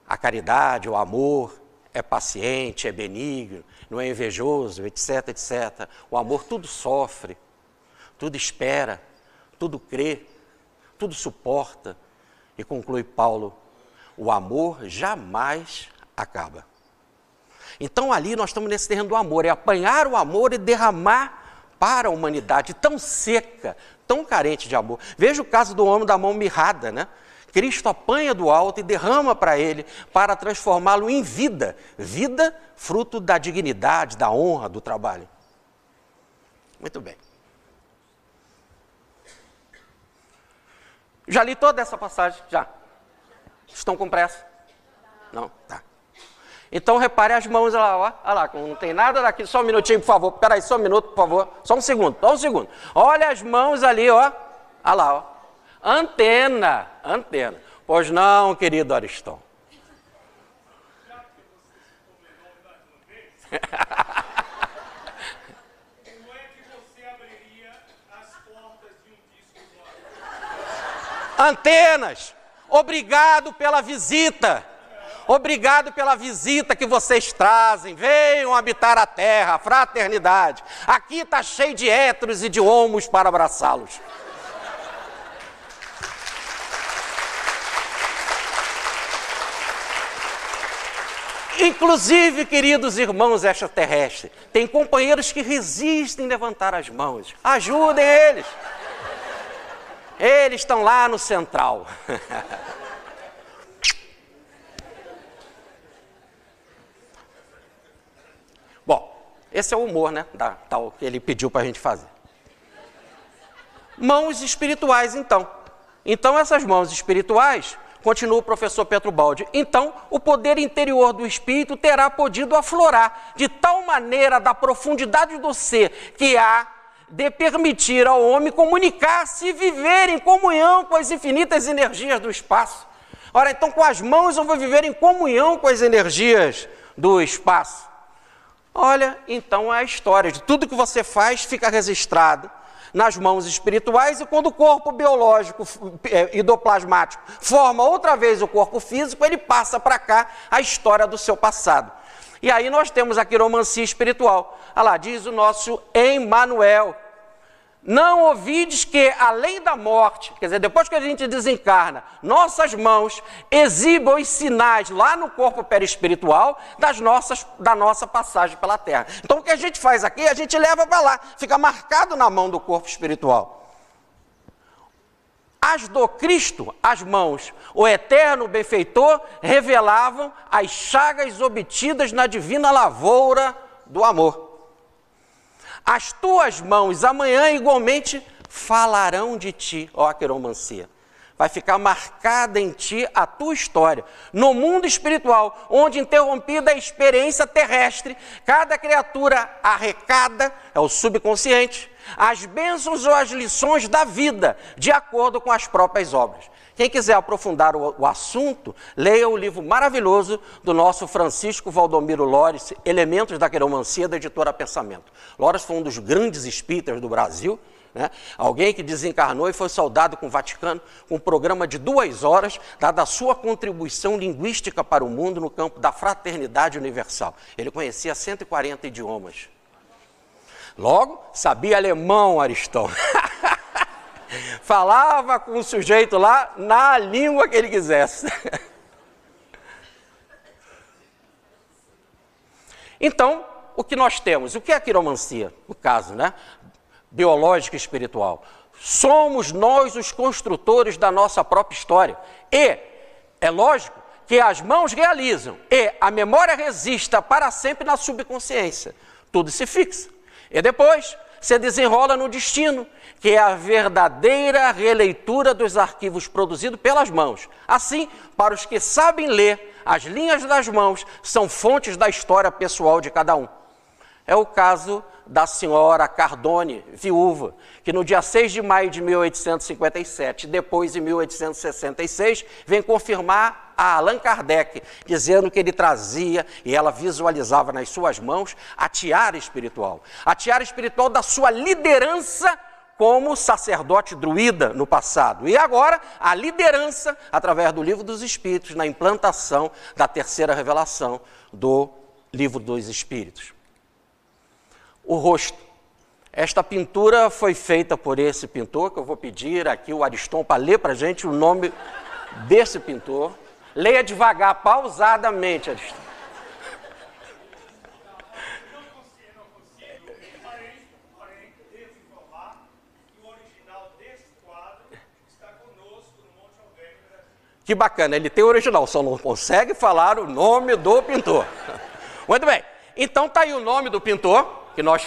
A caridade, o amor é paciente, é benigno, não é invejoso, etc, etc. O amor tudo sofre, tudo espera, tudo crê, tudo suporta. E conclui Paulo: o amor jamais acaba. Então ali nós estamos nesse terreno do amor, é apanhar o amor e derramar para a humanidade tão seca, tão carente de amor. Veja o caso do homem da mão mirrada, né? Cristo apanha do alto e derrama para ele, para transformá-lo em vida. Vida, fruto da dignidade, da honra, do trabalho. Muito bem. Já li toda essa passagem? Já. Estão com pressa? Não? Tá. Então repare as mãos lá, ó. Olha lá, não tem nada daqui. Só um minutinho, por favor. Espera aí, só um minuto, por favor. Só um segundo, só um segundo. Olha as mãos ali, ó. Olha lá, ó. Antena, antena. Pois não, querido Ariston. Antenas, obrigado pela visita. Obrigado pela visita que vocês trazem. Venham habitar a terra, a fraternidade. Aqui está cheio de héteros e de homos para abraçá-los. Inclusive, queridos irmãos extraterrestres, tem companheiros que resistem em levantar as mãos. Ajudem eles. Eles estão lá no central. Bom, esse é o humor, né? Tal que ele pediu para a gente fazer. Mãos espirituais, então. Então, essas mãos espirituais, continua o professor Petrobaldi, então o poder interior do espírito terá podido aflorar de tal maneira da profundidade do ser que há de permitir ao homem comunicar-se e viver em comunhão com as infinitas energias do espaço. Ora, então com as mãos eu vou viver em comunhão com as energias do espaço. Olha, então a história de tudo que você faz fica registrado nas mãos espirituais, e quando o corpo biológico endoplasmático forma outra vez o corpo físico, ele passa para cá a história do seu passado. E aí nós temos a quiromancia espiritual. Olha lá, diz o nosso Emmanuel: não ouvides que, além da morte, quer dizer, depois que a gente desencarna, nossas mãos exibam os sinais lá no corpo perispiritual da nossa passagem pela Terra. Então o que a gente faz aqui, a gente leva para lá, fica marcado na mão do corpo espiritual. As do Cristo, as mãos, o eterno benfeitor, revelavam as chagas obtidas na divina lavoura do amor. As tuas mãos amanhã igualmente falarão de ti, ó a quiromancia. Vai ficar marcada em ti a tua história. No mundo espiritual, onde interrompida a experiência terrestre, cada criatura arrecada, é o subconsciente, as bênçãos ou as lições da vida, de acordo com as próprias obras. Quem quiser aprofundar o assunto, leia o livro maravilhoso do nosso Francisco Valdomiro Lores, Elementos da Quiromancia, da editora Pensamento. Lores foi um dos grandes espíritas do Brasil, né? Alguém que desencarnou e foi saudado com o Vaticano, com um programa de 2 horas, dada a sua contribuição linguística para o mundo no campo da fraternidade universal. Ele conhecia 140 idiomas. Logo, sabia alemão, Aristão. Falava com o sujeito lá na língua que ele quisesse. Então, o que nós temos? O que é a quiromancia? No caso, né? Biológica e espiritual. Somos nós os construtores da nossa própria história. E é lógico que as mãos realizam e a memória resista para sempre na subconsciência. Tudo se fixa. E depois se desenrola no destino, que é a verdadeira releitura dos arquivos produzidos pelas mãos. Assim, para os que sabem ler, as linhas das mãos são fontes da história pessoal de cada um. É o caso da senhora Cardone, viúva, que no dia 6 de maio de 1857, depois em 1866, vem confirmar a Allan Kardec, dizendo que ele trazia e ela visualizava nas suas mãos a tiara espiritual da sua liderança como sacerdote druida no passado. E agora, a liderança, através do Livro dos Espíritos, na implantação da terceira revelação do Livro dos Espíritos. O rosto. Esta pintura foi feita por esse pintor, que eu vou pedir aqui o Ariston para ler para a gente o nome desse pintor. Leia devagar, pausadamente, Ariston. Porém, devo informar que o original desse quadro está conosco no Monte Alverne, Brasil. Que bacana, ele tem o original, só não consegue falar o nome do pintor. Muito bem, então está aí o nome do pintor, que nós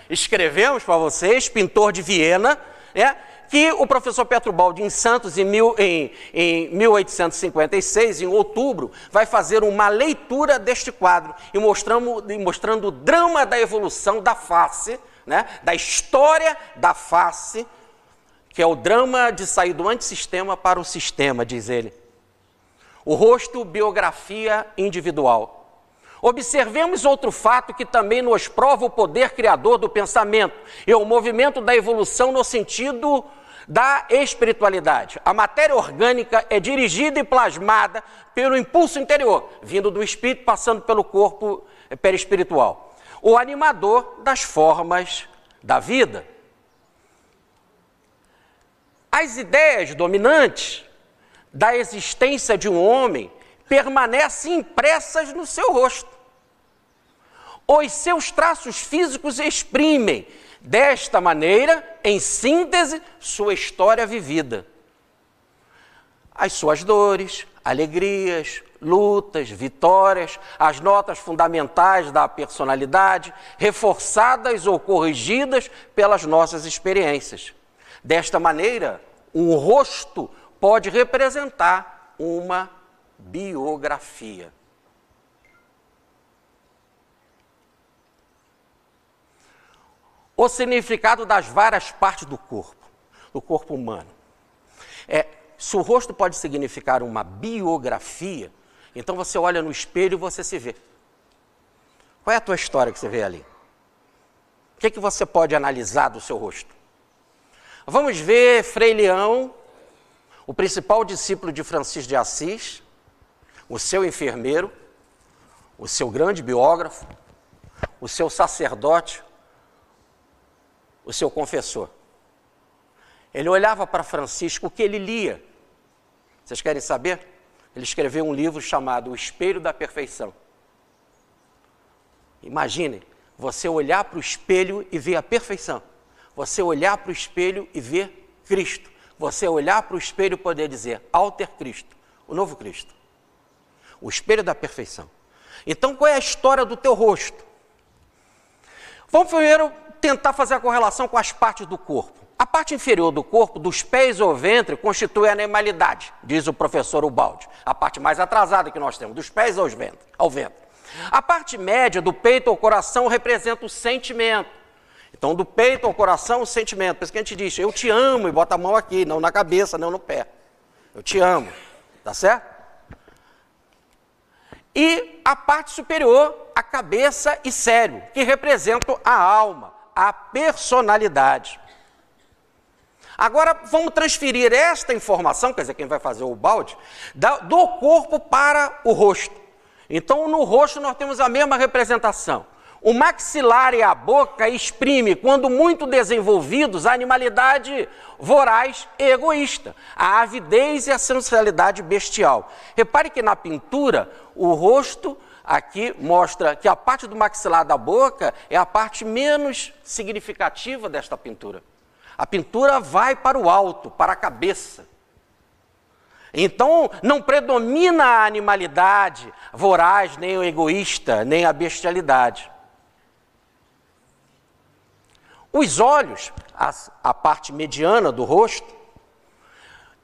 escrevemos para vocês, pintor de Viena, né? Que o professor Petrobaldi em Santos, em 1856, em outubro, vai fazer uma leitura deste quadro e mostrando o drama da evolução da face, né? Da história da face, que é o drama de sair do antissistema para o sistema, diz ele. O rosto, biografia individual. Observemos outro fato que também nos prova o poder criador do pensamento e o movimento da evolução no sentido da espiritualidade. A matéria orgânica é dirigida e plasmada pelo impulso interior, vindo do espírito, passando pelo corpo perispiritual. O animador das formas da vida. As ideias dominantes da existência de um homem permanecem impressas no seu rosto. Os seus traços físicos exprimem, desta maneira, em síntese, sua história vivida. As suas dores, alegrias, lutas, vitórias, as notas fundamentais da personalidade, reforçadas ou corrigidas pelas nossas experiências. Desta maneira, um rosto pode representar uma biografia. O significado das várias partes do corpo humano. Se o rosto pode significar uma biografia, então você olha no espelho e você se vê. Qual é a tua história que você vê ali? O que você pode analisar do seu rosto? Vamos ver Frei Leão, o principal discípulo de Francisco de Assis, o seu enfermeiro, o seu grande biógrafo, o seu sacerdote, o seu confessor. Ele olhava para Francisco, o que ele lia. Vocês querem saber? Ele escreveu um livro chamado O Espelho da Perfeição. Imaginem, você olhar para o espelho e ver a perfeição. Você olhar para o espelho e ver Cristo. Você olhar para o espelho e poder dizer, Alter Cristo, o novo Cristo. O espelho da perfeição. Então, qual é a história do teu rosto? Vamos primeiro tentar fazer a correlação com as partes do corpo. A parte inferior do corpo, dos pés ao ventre, constitui a animalidade, diz o professor Ubaldi. A parte mais atrasada que nós temos, dos pés ao ventre. A parte média, do peito ao coração, representa o sentimento. Então, do peito ao coração, o sentimento. Por isso que a gente diz, eu te amo, e bota a mão aqui, não na cabeça, não no pé. Eu te amo, tá certo? E a parte superior, a cabeça e cérebro, que representam a alma, a personalidade. Agora, vamos transferir esta informação, quer dizer, quem vai fazer o balde, do corpo para o rosto. Então, no rosto nós temos a mesma representação. O maxilar e a boca exprime, quando muito desenvolvidos, a animalidade voraz e egoísta, a avidez e a sensualidade bestial. Repare que na pintura, o rosto aqui mostra que a parte do maxilar da boca é a parte menos significativa desta pintura. A pintura vai para o alto, para a cabeça. Então, não predomina a animalidade voraz, nem o egoísta, nem a bestialidade. Os olhos, a parte mediana do rosto,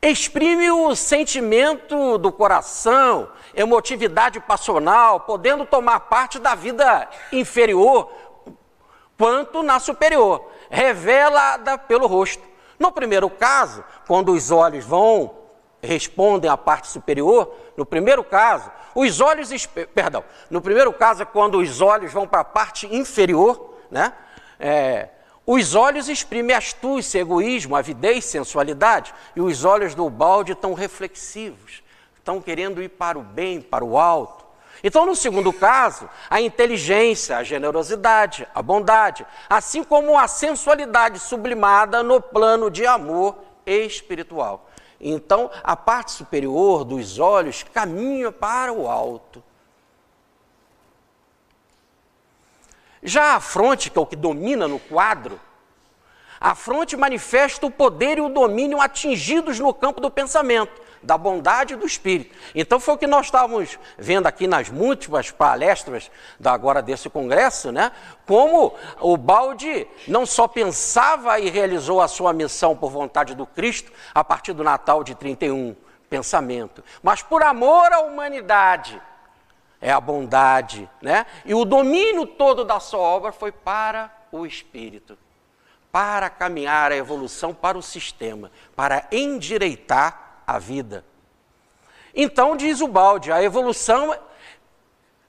exprime o sentimento do coração, emotividade passional, podendo tomar parte da vida inferior, quanto na superior, revelada pelo rosto. No primeiro caso, quando os olhos respondem à parte superior, no primeiro caso, no primeiro caso é quando os olhos vão para a parte inferior, né? Os olhos exprimem astúcia, egoísmo, avidez, sensualidade, e os olhos do Ubaldi estão reflexivos, estão querendo ir para o bem, para o alto. Então, no segundo caso, a inteligência, a generosidade, a bondade, assim como a sensualidade sublimada no plano de amor espiritual. Então, a parte superior dos olhos caminha para o alto. Já a fronte, que é o que domina no quadro, a fronte manifesta o poder e o domínio atingidos no campo do pensamento, da bondade e do espírito. Então foi o que nós estávamos vendo aqui nas múltiplas palestras agora desse congresso, né? Como o Ubaldi não só pensava e realizou a sua missão por vontade do Cristo a partir do Natal de 31, pensamento, mas por amor à humanidade, é a bondade, né? E o domínio todo da sua obra foi para o espírito, para caminhar a evolução para o sistema, para endireitar a vida. Então, diz o Ubaldi, a evolução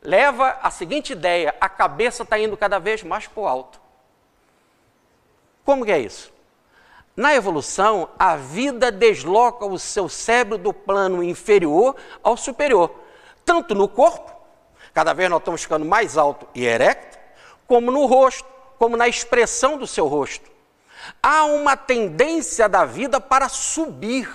leva a seguinte ideia, a cabeça está indo cada vez mais para o alto. Como que é isso? Na evolução, a vida desloca o seu cérebro do plano inferior ao superior, tanto no corpo, cada vez nós estamos ficando mais alto e erecto, como no rosto, como na expressão do seu rosto. Há uma tendência da vida para subir.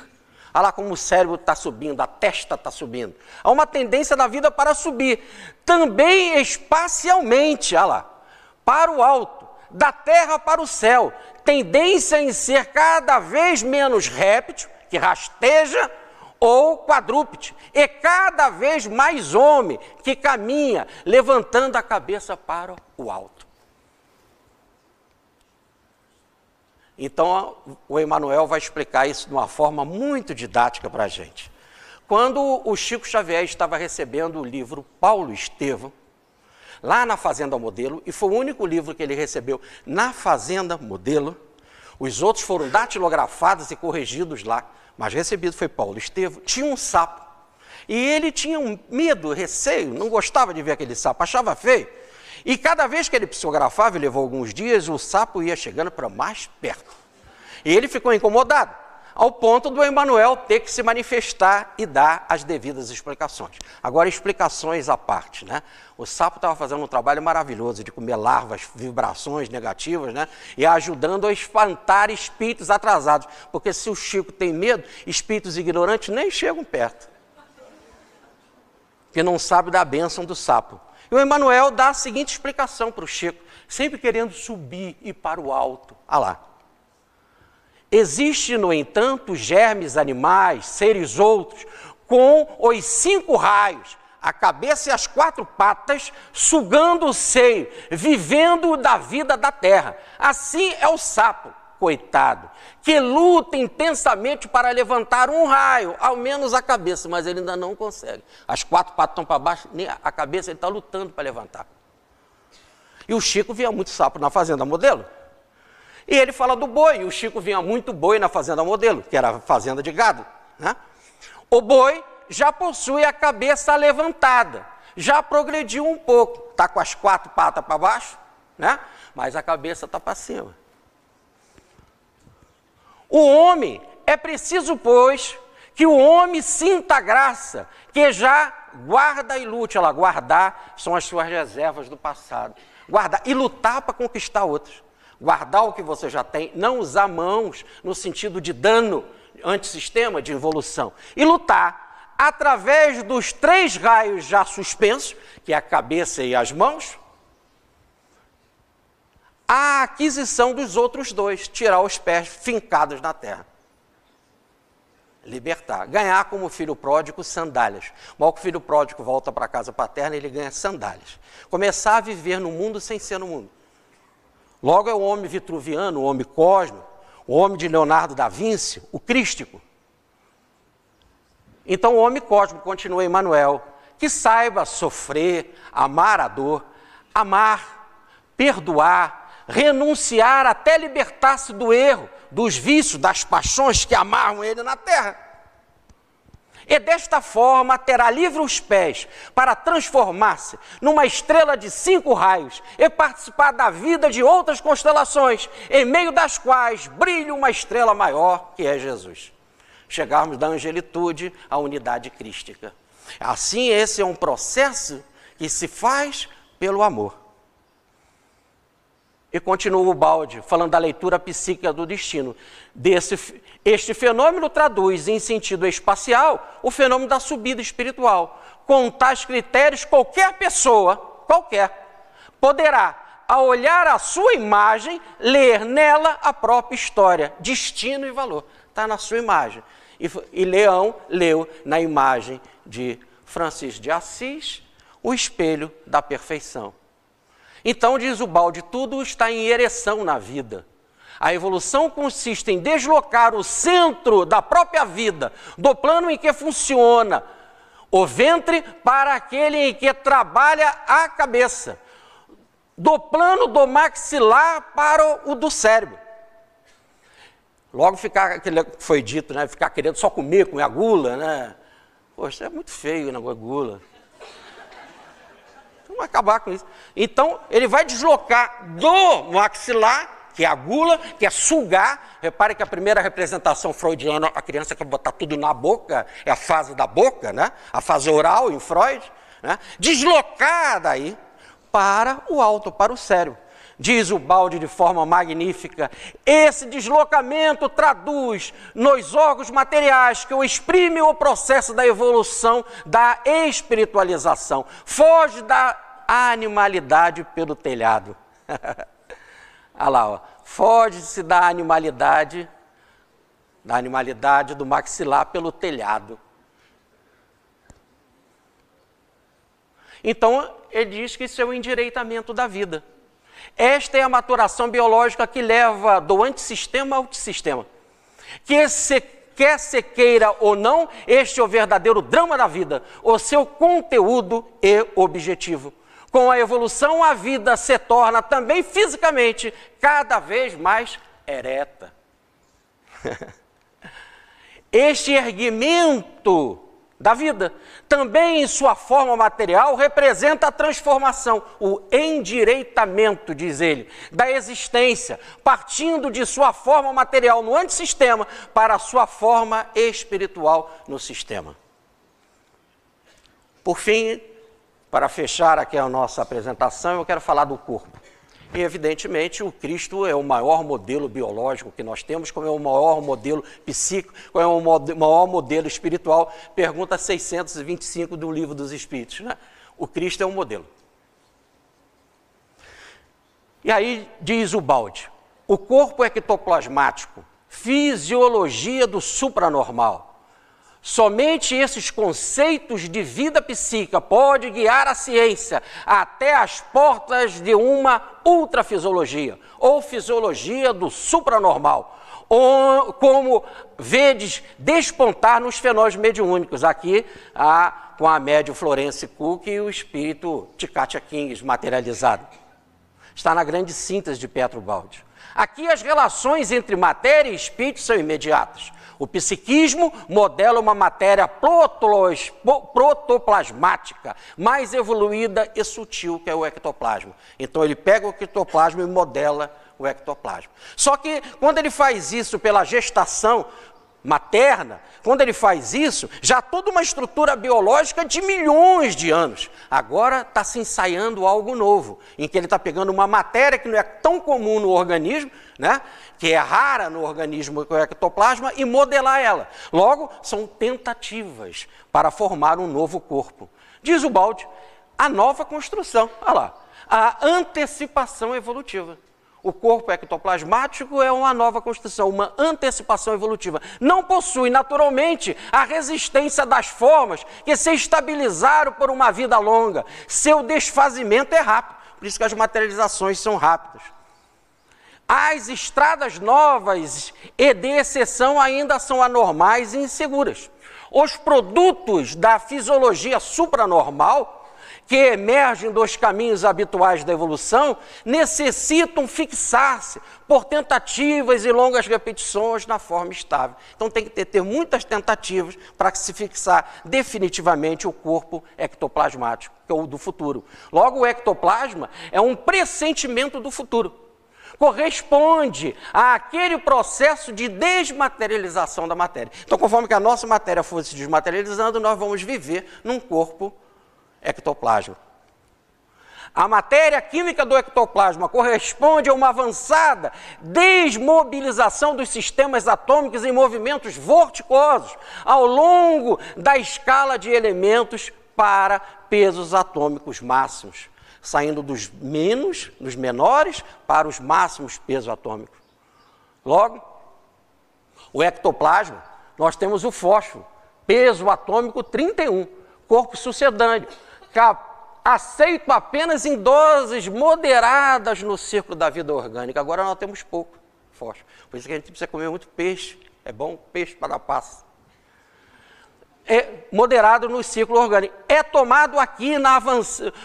Olha lá como o cérebro está subindo, a testa está subindo. Há uma tendência da vida para subir. Também espacialmente, olha lá, para o alto, da terra para o céu. Tendência em ser cada vez menos réptil, que rasteja, ou quadrúpede. E cada vez mais homem, que caminha, levantando a cabeça para o alto. Então, o Emanuel vai explicar isso de uma forma muito didática para a gente. Quando o Chico Xavier estava recebendo o livro Paulo Estevão, lá na Fazenda Modelo, e foi o único livro que ele recebeu na Fazenda Modelo, os outros foram datilografados e corrigidos lá, mas recebido foi Paulo Estevão, tinha um sapo. E ele tinha um medo, receio, não gostava de ver aquele sapo, achava feio. E cada vez que ele psicografava, e levou alguns dias, o sapo ia chegando para mais perto. E ele ficou incomodado, ao ponto do Emanuel ter que se manifestar e dar as devidas explicações. Agora, explicações à parte, né? O sapo estava fazendo um trabalho maravilhoso de comer larvas, vibrações negativas, né? E ajudando a espantar espíritos atrasados. Porque se o Chico tem medo, espíritos ignorantes nem chegam perto. Que não sabe da bênção do sapo. E o Emanuel dá a seguinte explicação para o Chico, sempre querendo subir e ir para o alto. Ah lá. Existe, no entanto, germes animais, seres outros, com os 5 raios, a cabeça e as 4 patas, sugando o seio, vivendo da vida da terra. Assim é o sapo, coitado, que luta intensamente para levantar um raio, ao menos a cabeça, mas ele ainda não consegue. As 4 patas estão para baixo, nem a cabeça ele está lutando para levantar. E o Chico via muito sapo na Fazenda Modelo. E ele fala do boi, e o Chico vinha muito boi na Fazenda Modelo, que era a fazenda de gado, né? O boi já possui a cabeça levantada, já progrediu um pouco, está com as 4 patas para baixo, né? Mas a cabeça está para cima. O homem, é preciso, pois, que o homem sinta a graça, que já guarda e lute. Ela guardar são as suas reservas do passado. Guardar e lutar para conquistar outros. Guardar o que você já tem, não usar mãos no sentido de dano, antissistema, de evolução. E lutar através dos 3 raios já suspensos, que é a cabeça e as mãos, a aquisição dos outros 2, tirar os pés fincados na terra. Libertar, ganhar como filho pródigo sandálias. Mal que o filho pródigo volta para a casa paterna, ele ganha sandálias. Começar a viver no mundo sem ser no mundo. Logo é o homem vitruviano, o homem cósmico, o homem de Leonardo da Vinci, o crístico. Então o homem cósmico, continua Emanuel, que saiba sofrer, amar a dor, amar, perdoar, renunciar até libertar-se do erro, dos vícios, das paixões que amarram ele na terra. E desta forma terá livre os pés para transformar-se numa estrela de 5 raios e participar da vida de outras constelações, em meio das quais brilha uma estrela maior, que é Jesus. Chegarmos da angelitude à unidade crística. Assim, esse é um processo que se faz pelo amor. E continua o Baldi, falando da leitura psíquica do destino. Este fenômeno traduz, em sentido espacial, o fenômeno da subida espiritual. Com tais critérios, qualquer pessoa, poderá, ao olhar a sua imagem, ler nela a própria história, destino e valor. Está na sua imagem. E Leão leu na imagem de Francisco de Assis, o espelho da perfeição. Então, diz o Baldi, tudo está em ereção na vida. A evolução consiste em deslocar o centro da própria vida, do plano em que funciona o ventre, para aquele em que trabalha a cabeça, do plano do maxilar para o do cérebro. Logo ficar, aquele que foi dito, né, ficar querendo só comer a gula, né? Poxa, é muito feio, né, a gula. Vamos acabar com isso. Então, ele vai deslocar do maxilar, que é a gula, que é sugar. Repare que a primeira representação freudiana, a criança quer botar tudo na boca, é a fase da boca, né? A fase oral em Freud, né? Deslocar daí para o alto, para o cérebro. Diz o Baldi de forma magnífica, esse deslocamento traduz nos órgãos materiais que o exprime o processo da evolução, da espiritualização. Foge da animalidade pelo telhado. Olha lá, ó. Foge-se da animalidade do maxilar pelo telhado. Então, ele diz que isso é o endireitamento da vida. Esta é a maturação biológica que leva do antissistema ao antissistema. Quer se queira ou não, este é o verdadeiro drama da vida, o seu conteúdo e objetivo. Com a evolução, a vida se torna também fisicamente cada vez mais ereta. Este erguimento da vida, também em sua forma material, representa a transformação, o endireitamento, diz ele, da existência, partindo de sua forma material no antissistema para a sua forma espiritual no sistema. Por fim, para fechar aqui a nossa apresentação, eu quero falar do corpo. E, evidentemente, o Cristo é o maior modelo biológico que nós temos, como é o maior modelo psíquico, como é o maior modelo espiritual. Pergunta 625 do Livro dos Espíritos, né? O Cristo é um modelo. E aí diz o Baldi, o corpo ectoplasmático, fisiologia do supranormal. Somente esses conceitos de vida psíquica podem guiar a ciência até as portas de uma ultrafisiologia, ou fisiologia do supranormal, ou, como vedes despontar nos fenômenos mediúnicos, aqui com a médium Florence Cook e o espírito Tikatia Kings materializado. Está na grande síntese de Pietro Baldi. Aqui as relações entre matéria e espírito são imediatas. O psiquismo modela uma matéria protoplasmática, mais evoluída e sutil que é o ectoplasma. Então ele pega o ectoplasma e modela o ectoplasma. Só que quando ele faz isso pela gestação materna, quando ele faz isso, já toda uma estrutura biológica de milhões de anos. Agora está se ensaiando algo novo, em que ele está pegando uma matéria que não é tão comum no organismo, né, que é rara no organismo, que é o ectoplasma, e modelar ela. Logo, são tentativas para formar um novo corpo. Diz o Baldi, a nova construção, olha lá, a antecipação evolutiva. O corpo ectoplasmático é uma nova construção, uma antecipação evolutiva. Não possui, naturalmente, a resistência das formas que se estabilizaram por uma vida longa. Seu desfazimento é rápido, por isso que as materializações são rápidas. As estradas novas e de exceção ainda são anormais e inseguras. Os produtos da fisiologia supranormal, que emergem dos caminhos habituais da evolução, necessitam fixar-se por tentativas e longas repetições na forma estável. Então tem que ter muitas tentativas para se fixar definitivamente o corpo ectoplasmático, que é o do futuro. Logo, o ectoplasma é um pressentimento do futuro. Corresponde àquele processo de desmaterialização da matéria. Então, conforme que a nossa matéria for se desmaterializando, nós vamos viver num corpo ectoplasma. A matéria química do ectoplasma corresponde a uma avançada desmobilização dos sistemas atômicos em movimentos vorticosos ao longo da escala de elementos para pesos atômicos máximos, saindo dos menores para os máximos pesos atômicos. Logo, o ectoplasma, nós temos o fósforo, peso atômico 31, corpo sucedâneo, aceito apenas em doses moderadas no ciclo da vida orgânica. Agora nós temos pouco fósforo. Por isso que a gente precisa comer muito peixe. É bom peixe para dar paz. É moderado no ciclo orgânico. É tomado aqui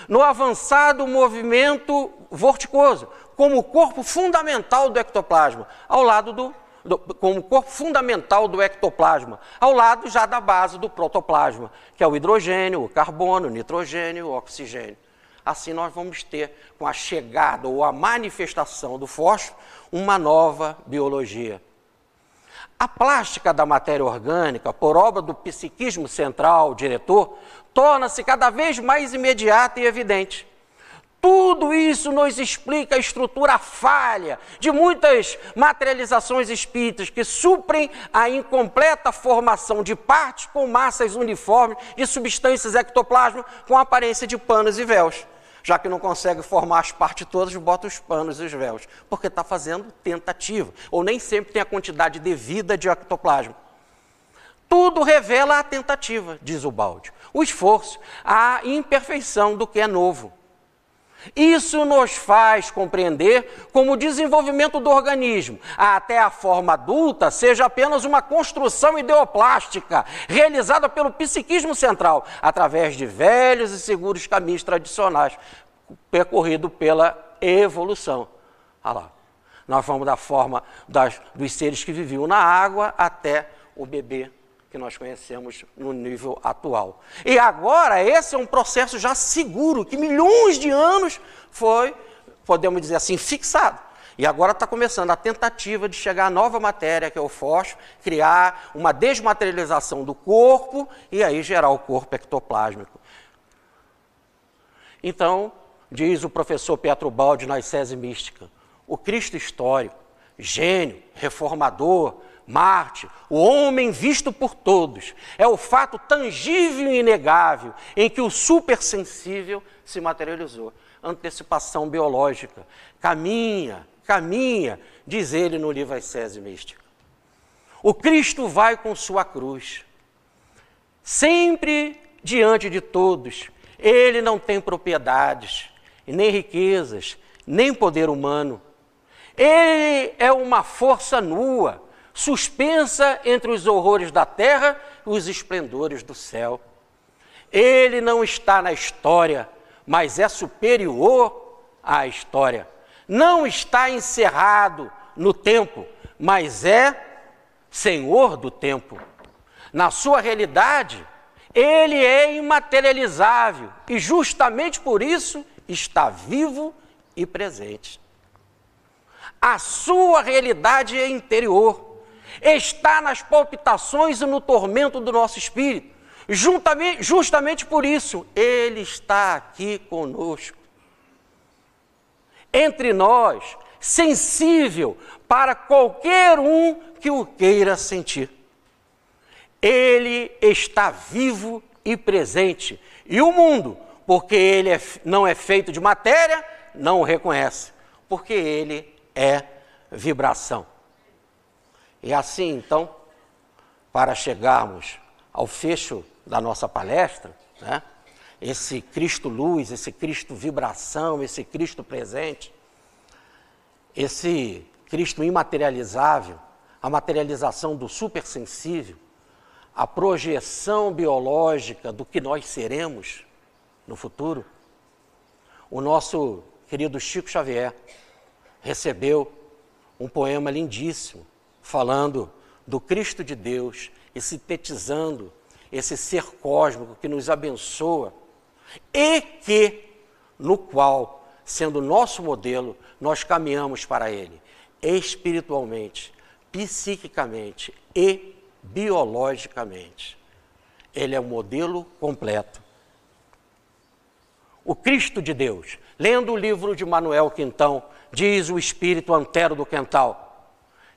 no avançado movimento vorticoso, como corpo fundamental do ectoplasma, ao lado como corpo fundamental do ectoplasma, ao lado já da base do protoplasma, que é o hidrogênio, o carbono, o nitrogênio, o oxigênio. Assim nós vamos ter, com a chegada ou a manifestação do fósforo, uma nova biologia. A plástica da matéria orgânica, por obra do psiquismo central, diretor, torna-se cada vez mais imediata e evidente. Tudo isso nos explica a estrutura falha de muitas materializações espíritas que suprem a incompleta formação de partes com massas uniformes de substâncias ectoplasma com aparência de panos e véus. Já que não consegue formar as partes todas, bota os panos e os véus, porque está fazendo tentativa, ou nem sempre tem a quantidade devida de ectoplasma. Tudo revela a tentativa, diz o Baldi, o esforço, a imperfeição do que é novo. Isso nos faz compreender como o desenvolvimento do organismo até a forma adulta seja apenas uma construção ideoplástica realizada pelo psiquismo central, através de velhos e seguros caminhos tradicionais, percorrido pela evolução. Olha lá, nós vamos da forma dos seres que viviam na água até o bebê que nós conhecemos no nível atual. E agora, esse é um processo já seguro, que milhões de anos foi, podemos dizer assim, fixado. E agora está começando a tentativa de chegar à nova matéria, que é o fósforo, criar uma desmaterialização do corpo e aí gerar o corpo ectoplásmico. Então, diz o professor Pietro Baldi na Ascese Mística, o Cristo histórico, gênio, reformador, Marte, o homem visto por todos, é o fato tangível e inegável em que o supersensível se materializou. Antecipação biológica. Caminha, diz ele no livro Ascese Mística. O Cristo vai com sua cruz, sempre diante de todos. Ele não tem propriedades, nem riquezas, nem poder humano. Ele é uma força nua, suspensa entre os horrores da terra e os esplendores do céu. Ele não está na história, mas é superior à história. Não está encerrado no tempo, mas é Senhor do tempo. Na sua realidade, ele é imaterializável e justamente por isso está vivo e presente. A sua realidade é interior. Está nas palpitações e no tormento do nosso espírito. Justamente por isso, ele está aqui conosco. Entre nós, sensível para qualquer um que o queira sentir. Ele está vivo e presente. E o mundo, porque ele não é feito de matéria, não o reconhece. Porque ele é vibração. E assim, então, para chegarmos ao fecho da nossa palestra, né, esse Cristo luz, esse Cristo vibração, esse Cristo presente, esse Cristo imaterializável, a materialização do supersensível, a projeção biológica do que nós seremos no futuro, o nosso querido Chico Xavier recebeu um poema lindíssimo, falando do Cristo de Deus e sintetizando esse ser cósmico que nos abençoa e que, no qual, sendo nosso modelo, nós caminhamos para ele, espiritualmente, psiquicamente e biologicamente. Ele é o modelo completo. O Cristo de Deus, lendo o livro de Manuel Quintão, diz o espírito antero do Quental,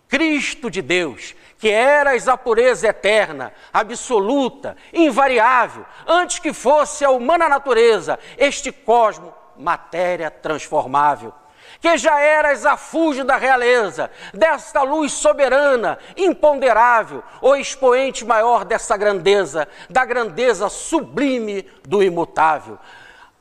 Cristo de Deus, que eras a pureza eterna, absoluta, invariável, antes que fosse a humana natureza, este cosmo, matéria transformável, que já eras a fúlgida realeza, desta luz soberana, imponderável, o expoente maior dessa grandeza, da grandeza sublime do imutável.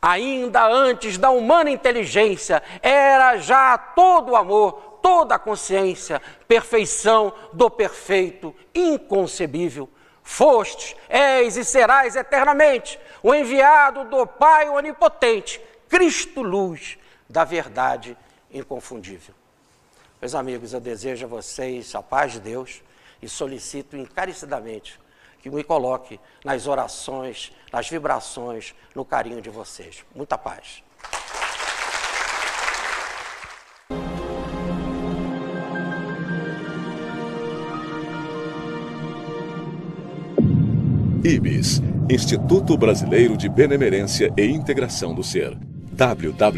Ainda antes da humana inteligência, era já todo o amor, toda a consciência, perfeição do perfeito, inconcebível. Fostes, és e serás eternamente o enviado do Pai onipotente, Cristo luz da verdade inconfundível. Meus amigos, eu desejo a vocês a paz de Deus e solicito encarecidamente que me coloque nas orações, nas vibrações, no carinho de vocês. Muita paz. IBS, Instituto Brasileiro de Benemerência e Integração do Ser. www.ibis.org